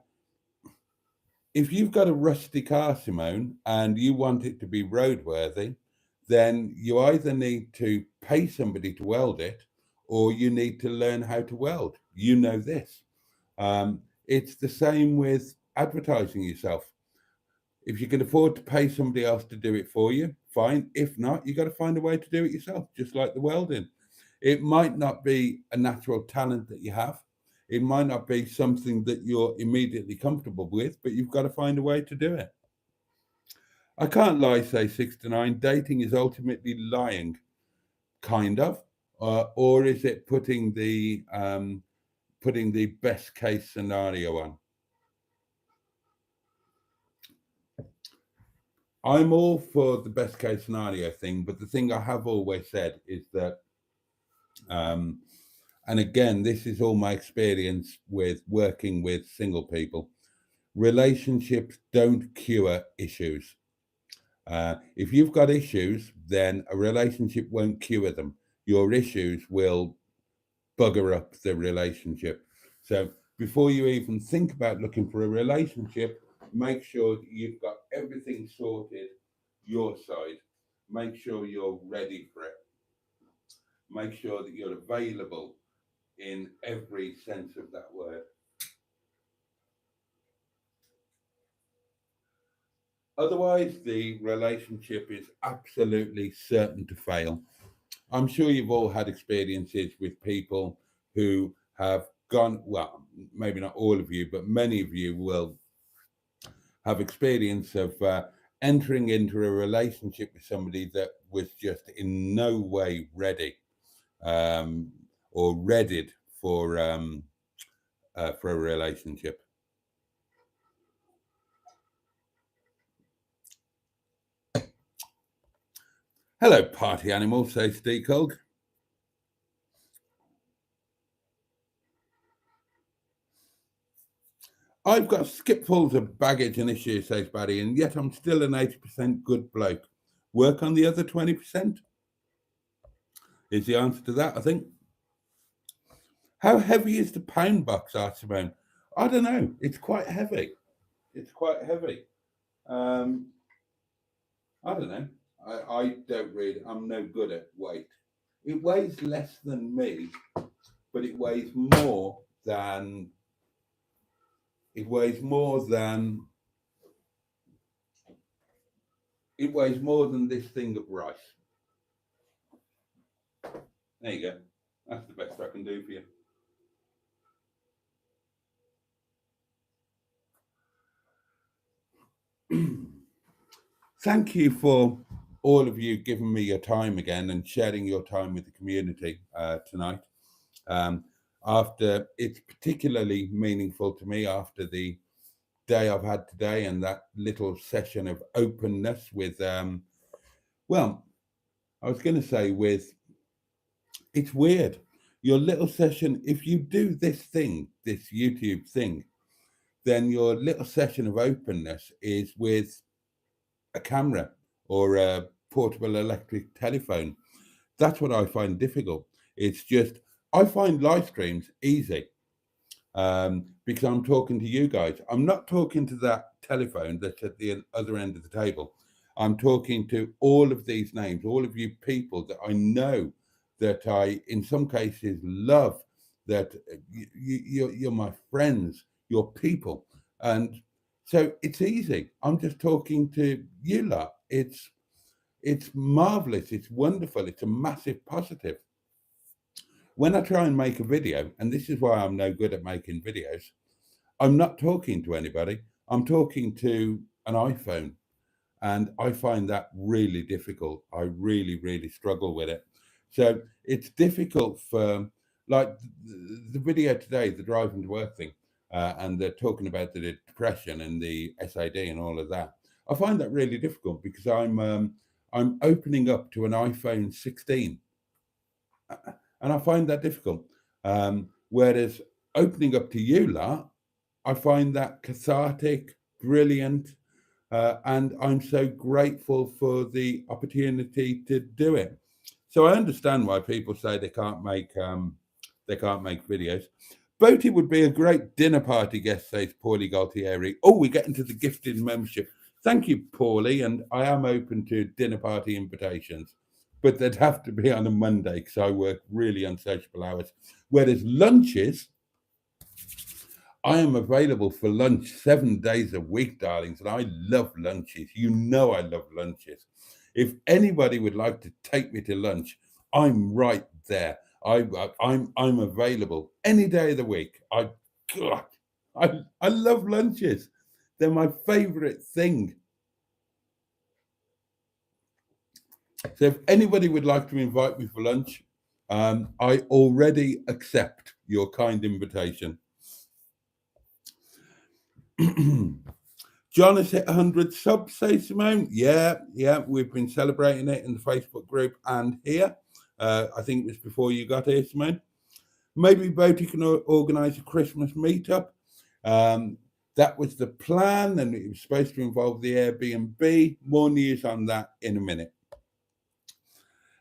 if you've got a rusty car, Simone, and you want it to be roadworthy, then you either need to pay somebody to weld it, or you need to learn how to weld. You know this. It's the same with advertising yourself. If you can afford to pay somebody else to do it for you, fine. If not, you got to find a way to do it yourself, just like the welding. It might not be a natural talent that you have. It might not be something that you're immediately comfortable with, but you've got to find a way to do it. I can't lie, say 6 to 9. Dating is ultimately lying, kind of, or is it putting the best case scenario on? I'm all for the best case scenario thing, but the thing I have always said is that, and again, this is all my experience with working with single people. Relationships don't cure issues. If you've got issues, then a relationship won't cure them. Your issues will bugger up the relationship. So before you even think about looking for a relationship, make sure that you've got everything sorted your side. Make sure you're ready for it. Make sure that you're available in every sense of that word. Otherwise, the relationship is absolutely certain to fail. I'm sure you've all had experiences with people who have gone, well, maybe not all of you, but many of you will have experience of entering into a relationship with somebody that was just in no way ready, um, or readied for a relationship. Hello, party animal, says Decog. I've got skipfuls of baggage and issues, says Barry, and yet I'm still an 80% good bloke. Work on the other 20%? Is the answer to that, I think. How heavy is the pound box, Archibald? I don't know. It's quite heavy. It's quite heavy. I don't know. I don't really, I'm no good at weight. It weighs less than me, but it weighs more than, it weighs more than, it weighs more than this thing of rice. There you go. That's the best I can do for you. Thank you for all of you giving me your time again and sharing your time with the community tonight. After it's particularly meaningful to me after the day I've had today and that little session of openness with, well, I was going to say with, it's weird. Your little session, if you do this thing, this YouTube thing, then your little session of openness is with a camera or a portable electric telephone. That's what I find difficult. It's just, I find live streams easy because I'm talking to you guys. I'm not talking to that telephone that's at the other end of the table. I'm talking to all of these names, all of you people that I know, that I, in some cases, love, that you're my friends, you're people. And so it's easy. I'm just talking to you lot. It's marvelous. It's wonderful. It's a massive positive. When I try and make a video, and this is why I'm no good at making videos, I'm not talking to anybody. I'm talking to an iPhone. And I find that really difficult. I really, really struggle with it. So it's difficult for, like the video today, the driving to work thing, and they're talking about the depression and the SAD and all of that. I find that really difficult because I'm opening up to an iPhone 16, and I find that difficult. Whereas opening up to you lot, I find that cathartic, brilliant, and I'm so grateful for the opportunity to do it. So I understand why people say they can't make videos. Boaty would be a great dinner party guest, says Paulie Galtieri. Oh, we get into the gifted membership. Thank you, Paulie, and I am open to dinner party invitations. but they'd have to be on a Monday because I work really unsociable hours. Whereas lunches, I am available for lunch 7 days a week, darlings, and I love lunches. You know I love lunches. If anybody would like to take me to lunch, I'm right there. I'm available any day of the week. God, I love lunches. They're my favorite thing. So if anybody would like to invite me for lunch, I already accept your kind invitation. John has hit 100 subs, say Simone. Yeah, we've been celebrating it in the Facebook group and here. I think it was before you got here, Simone. Maybe Boaty can organise a Christmas meetup. That was the plan, and it was supposed to involve the Airbnb. More news on that in a minute.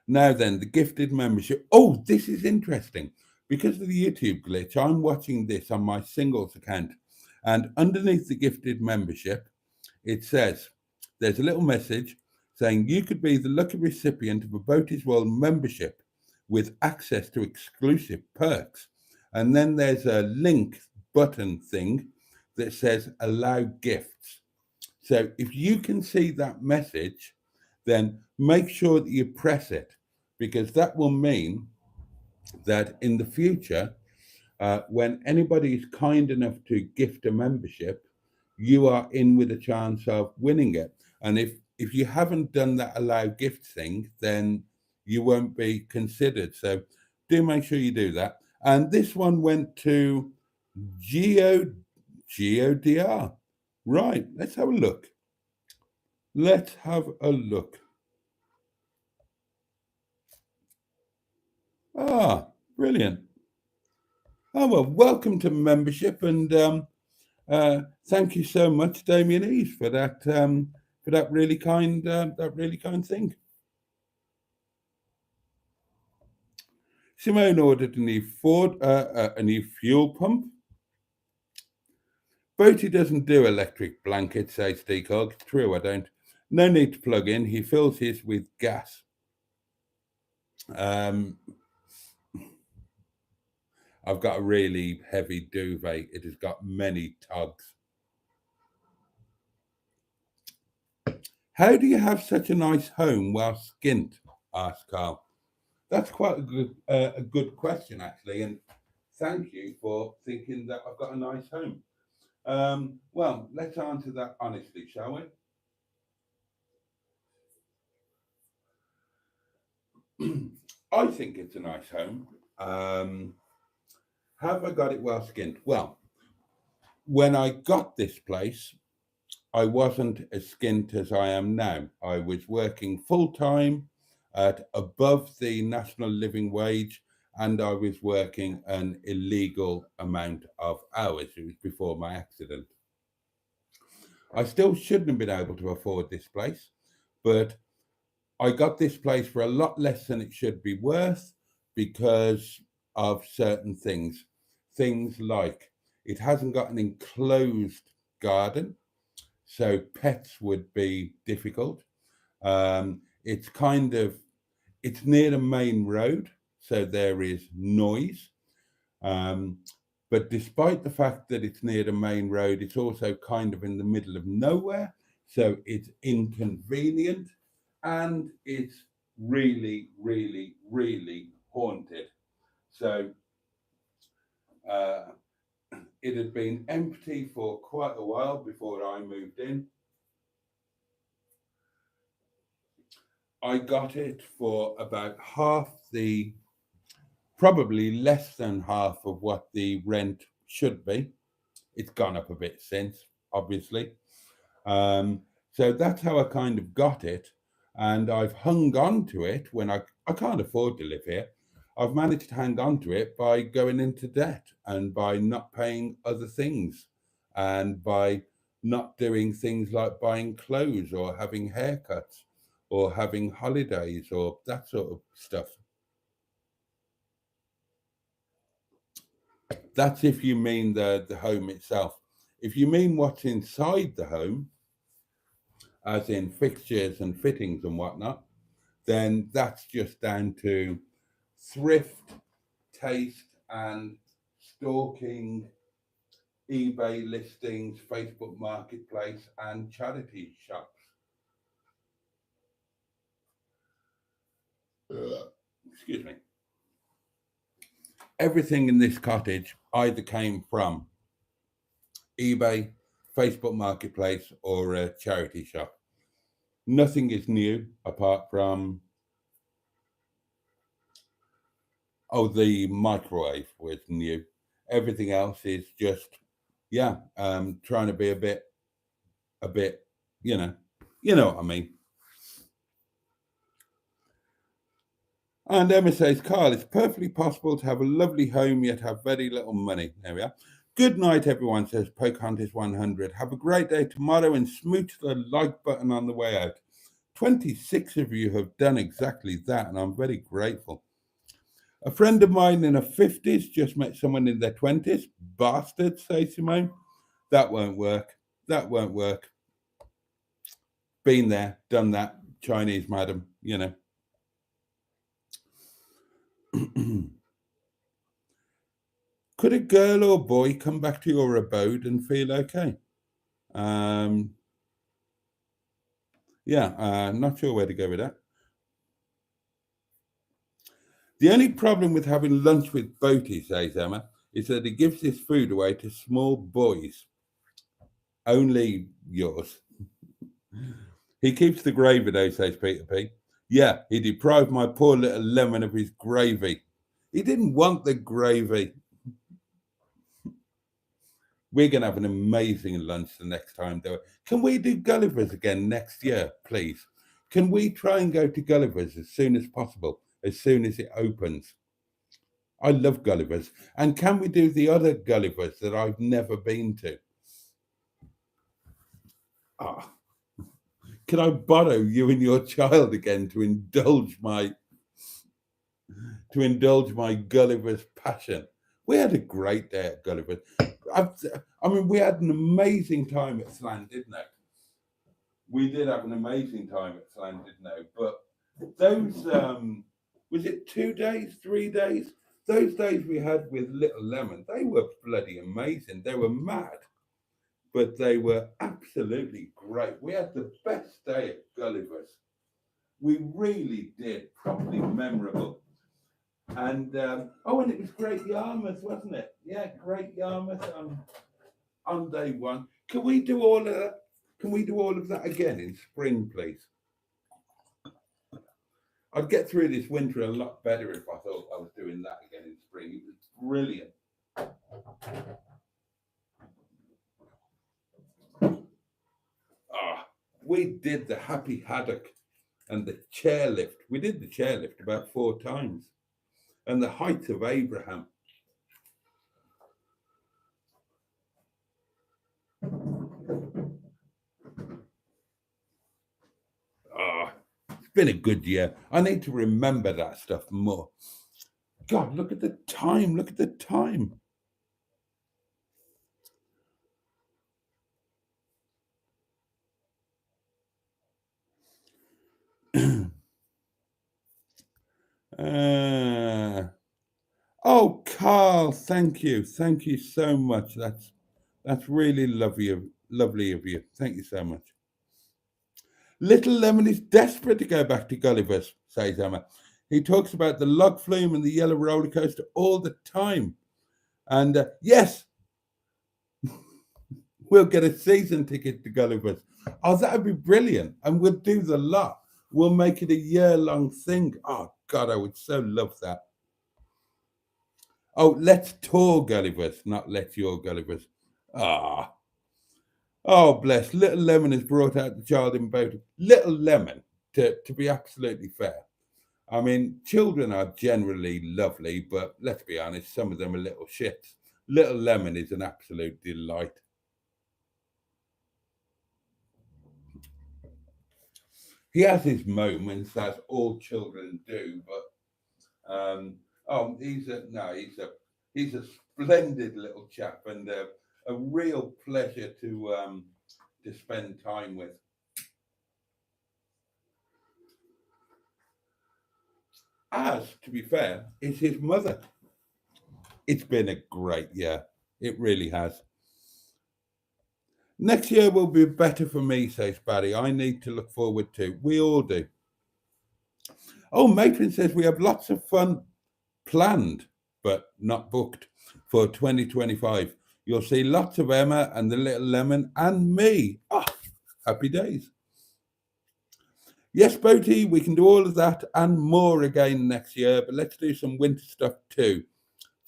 Now then, the gifted membership. Oh, this is interesting. Because of the YouTube glitch, I'm watching this on my singles account. And underneath the gifted membership, it says, there's a little message saying you could be the lucky recipient of a Boaty's World membership with access to exclusive perks. And then there's a link button thing that says allow gifts. So if you can see that message, then make sure that you press it, because that will mean that in the future, when anybody is kind enough to gift a membership, you are in with a chance of winning it. And if you haven't done that allow gift thing, then you won't be considered. So do make sure you do that. And this one went to GODR. Right, let's have a look. Let's have a look. Ah, brilliant. Oh, well, welcome to membership, and thank you so much, Damien Eves, for that really kind thing. Simone ordered a new a new fuel pump. Boaty doesn't do electric blankets, says Decog. True, I don't. No need to plug in. He fills his with gas. I've got a really heavy duvet. It has got many tugs. How do you have such a nice home while skint? Asked Carl. That's quite a good question, actually, and thank you for thinking that I've got a nice home. Well, let's answer that honestly, shall we? I think it's a nice home. Have I got it well skint? Well, when I got this place, I wasn't as skint as I am now. I was working full time at above the national living wage, and I was working an illegal amount of hours. It was before my accident. I still shouldn't have been able to afford this place, but I got this place for a lot less than it should be worth because of certain things. Things like it hasn't got an enclosed garden, so pets would be difficult. It's near a main road, so there is noise. But despite the fact that it's near the main road, it's also kind of in the middle of nowhere, so it's inconvenient, and it's really, really, really haunted. So it had been empty for quite a while before I moved in. I got it for about probably less than half of what the rent should be. It's gone up a bit since, obviously. So that's how I kind of got it. And I've hung on to it when I can't afford to live here. I've managed to hang on to it by going into debt and by not paying other things and by not doing things like buying clothes or having haircuts or having holidays or that sort of stuff. That's if you mean the home itself. If you mean what's inside the home, as in fixtures and fittings and whatnot, then that's just down to thrift, taste, and stalking eBay listings, Facebook Marketplace, and charity shops. Excuse me. Everything in this cottage either came from eBay, Facebook Marketplace, or a charity shop. Nothing is new apart from, oh, the microwave was new. Everything else is just, yeah, trying to be a bit, you know what I mean. And Emma says, Carl, it's perfectly possible to have a lovely home yet have very little money. There we are. Good night, everyone, says Pocahontas 100. Have a great day tomorrow and smooch the like button on the way out. 26 of you have done exactly that, and I'm very grateful. A friend of mine in her 50s just met someone in their 20s. Bastard, says Simone. That won't work. That won't work. Been there, done that. Chinese madam, you know. Could a girl or boy come back to your abode and feel okay? Not sure where to go with that. The only problem with having lunch with Boaty, says Emma, is that he gives his food away to small boys. Only yours. He keeps the gravy though, says Peter P. Yeah, he deprived my poor little lemon of his gravy. He didn't want the gravy. We're going to have an amazing lunch the next time, though. Can we do Gulliver's again next year, please? Can we try and go to Gulliver's as soon as possible, as soon as it opens? I love Gulliver's. And can we do the other Gulliver's that I've never been to? Can I borrow you and your child again to indulge my Gulliver's passion? We had a great day at Gulliver's. We had an amazing time at Slan, didn't we? We did have an amazing time at Slan, didn't we? But those, was it 2 days, 3 days? Those days we had with Little Lemon, they were bloody amazing. They were mad, but they were absolutely great. We had the best day at Gulliver's. We really did, properly memorable. And and it was Great Yarmouth, wasn't it? Yeah, Great Yarmouth on day one. Can we do all of that? Can we do all of that again in spring, please? I'd get through this winter a lot better if I thought I was doing that again in spring. It was brilliant. We did the Happy Haddock and the chairlift. We did the chairlift about 4 times. And the Heights of Abraham. It's been a good year. I need to remember that stuff more. God, look at the time. Look at the time. Oh, Carl, thank you. Thank you so much. That's really lovely of you. Thank you so much. Little Lemon is desperate to go back to Gulliver's, says Emma. He talks about the log flume and the yellow roller coaster all the time. And yes, we'll get a season ticket to Gulliver's. Oh, that would be brilliant. And we'll do the lot. We'll make it a year-long thing. Oh, God, I would so love that. Oh, let's tour Gulliver's, not let your Gulliver's. Oh, bless. Little Lemon has brought out the child in both. Little Lemon, to be absolutely fair. I mean, children are generally lovely, but let's be honest, some of them are little shits. Little Lemon is an absolute delight. He has his moments, as all children do, but he's a splendid little chap and a real pleasure to spend time with. as, to be fair, is his mother. It's been a great year. It really has. Next year will be better for me, says Barry. I need to look forward to. We all do. Oh, Matron says we have lots of fun planned, but not booked for 2025. You'll see lots of Emma and the little lemon and me. Ah, happy days. Yes, Boaty, we can do all of that and more again next year, but let's do some winter stuff too,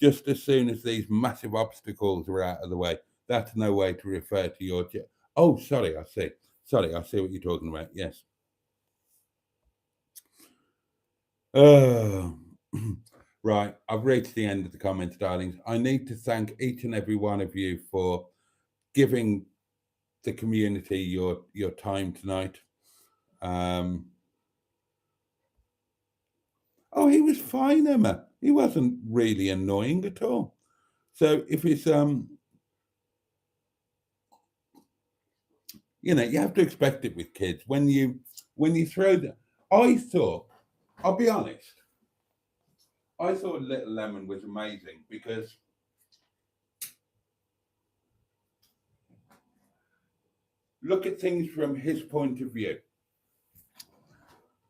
just as soon as these massive obstacles are out of the way. That's no way to refer to your... Oh, sorry, I see. Sorry, I see what you're talking about. Yes. Right, I've reached the end of the comments, darlings. I need to thank each and every one of you for giving the community your time tonight. Oh, he was fine, Emma. He wasn't really annoying at all. So if it's you know, you have to expect it with kids. When you throw them, I thought, I'll be honest, I thought Little Lemon was amazing because look at things from his point of view.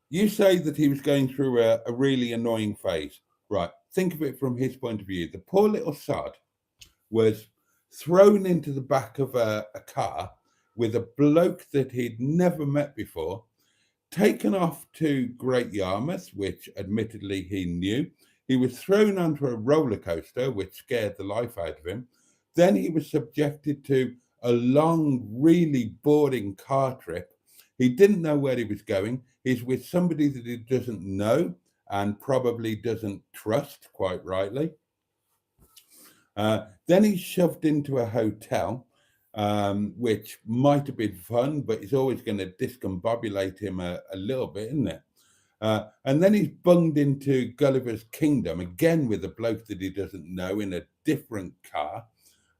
You say that he was going through a really annoying phase. Right. Think of it from his point of view. The poor little sod was thrown into the back of a car with a bloke that he'd never met before, taken off to Great Yarmouth, which admittedly he knew. He was thrown onto a roller coaster, which scared the life out of him. Then he was subjected to a long, really boring car trip. He didn't know where he was going. He's with somebody that he doesn't know and probably doesn't trust, quite rightly. Then he's shoved into a hotel, which might have been fun, but it's always going to discombobulate him a little bit, isn't it? And then he's bunged into Gulliver's Kingdom, again with a bloke that he doesn't know in a different car.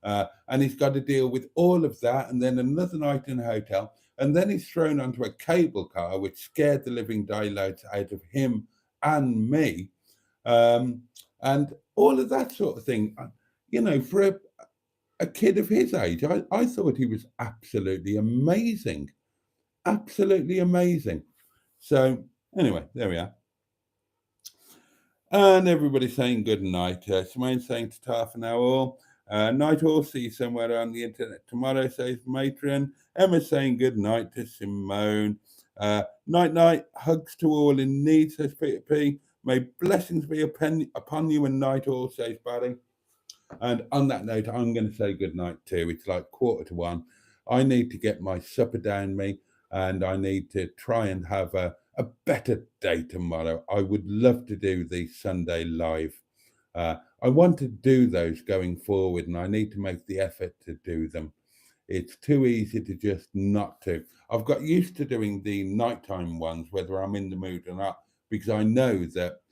And he's got to deal with all of that, and then another night in a hotel. And then he's thrown onto a cable car, which scared the living daylights out of him and me. And all of that sort of thing. You know, for a kid of his age, I thought he was absolutely amazing. Absolutely amazing. So, anyway, there we are. And everybody's saying good night. Simone's saying to Taff now all. Night all, see you somewhere on the internet tomorrow, says Matron. Emma's saying good night to Simone. Night, hugs to all in need, says Peter P. May blessings be upon you and night all, says Barry. And on that note, I'm going to say good night too. It's like 1:45. I need to get my supper down me, and I need to try and have a better day tomorrow. I would love to do the Sunday live. I want to do those going forward, and I need to make the effort to do them. It's too easy to just not to. I've got used to doing the nighttime ones, whether I'm in the mood or not, because I know that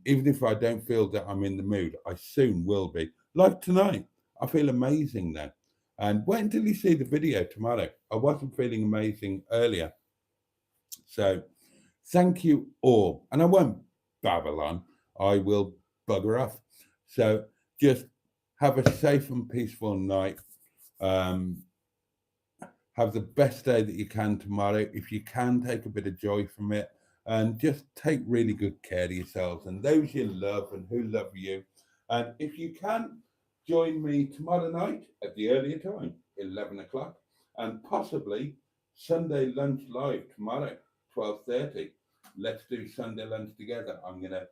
even if I don't feel that I'm in the mood, I soon will be. Like tonight, I feel amazing now. And wait until you see the video tomorrow. I wasn't feeling amazing earlier. So thank you all. And I won't babble on. I will bugger off. So just have a safe and peaceful night. Have the best day that you can tomorrow. If you can, take a bit of joy from it. And just take really good care of yourselves and those you love and who love you. And if you can, join me tomorrow night at the earlier time, 11 o'clock, and possibly Sunday lunch live tomorrow, 12:30. Let's do Sunday lunch together. I'm gonna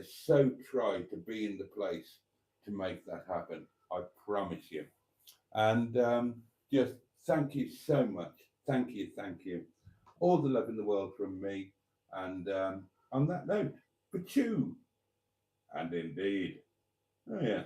so try to be in the place to make that happen. I promise you. And just thank you so much. Thank you. All the love in the world from me. And on that note, for you, and indeed, oh yes.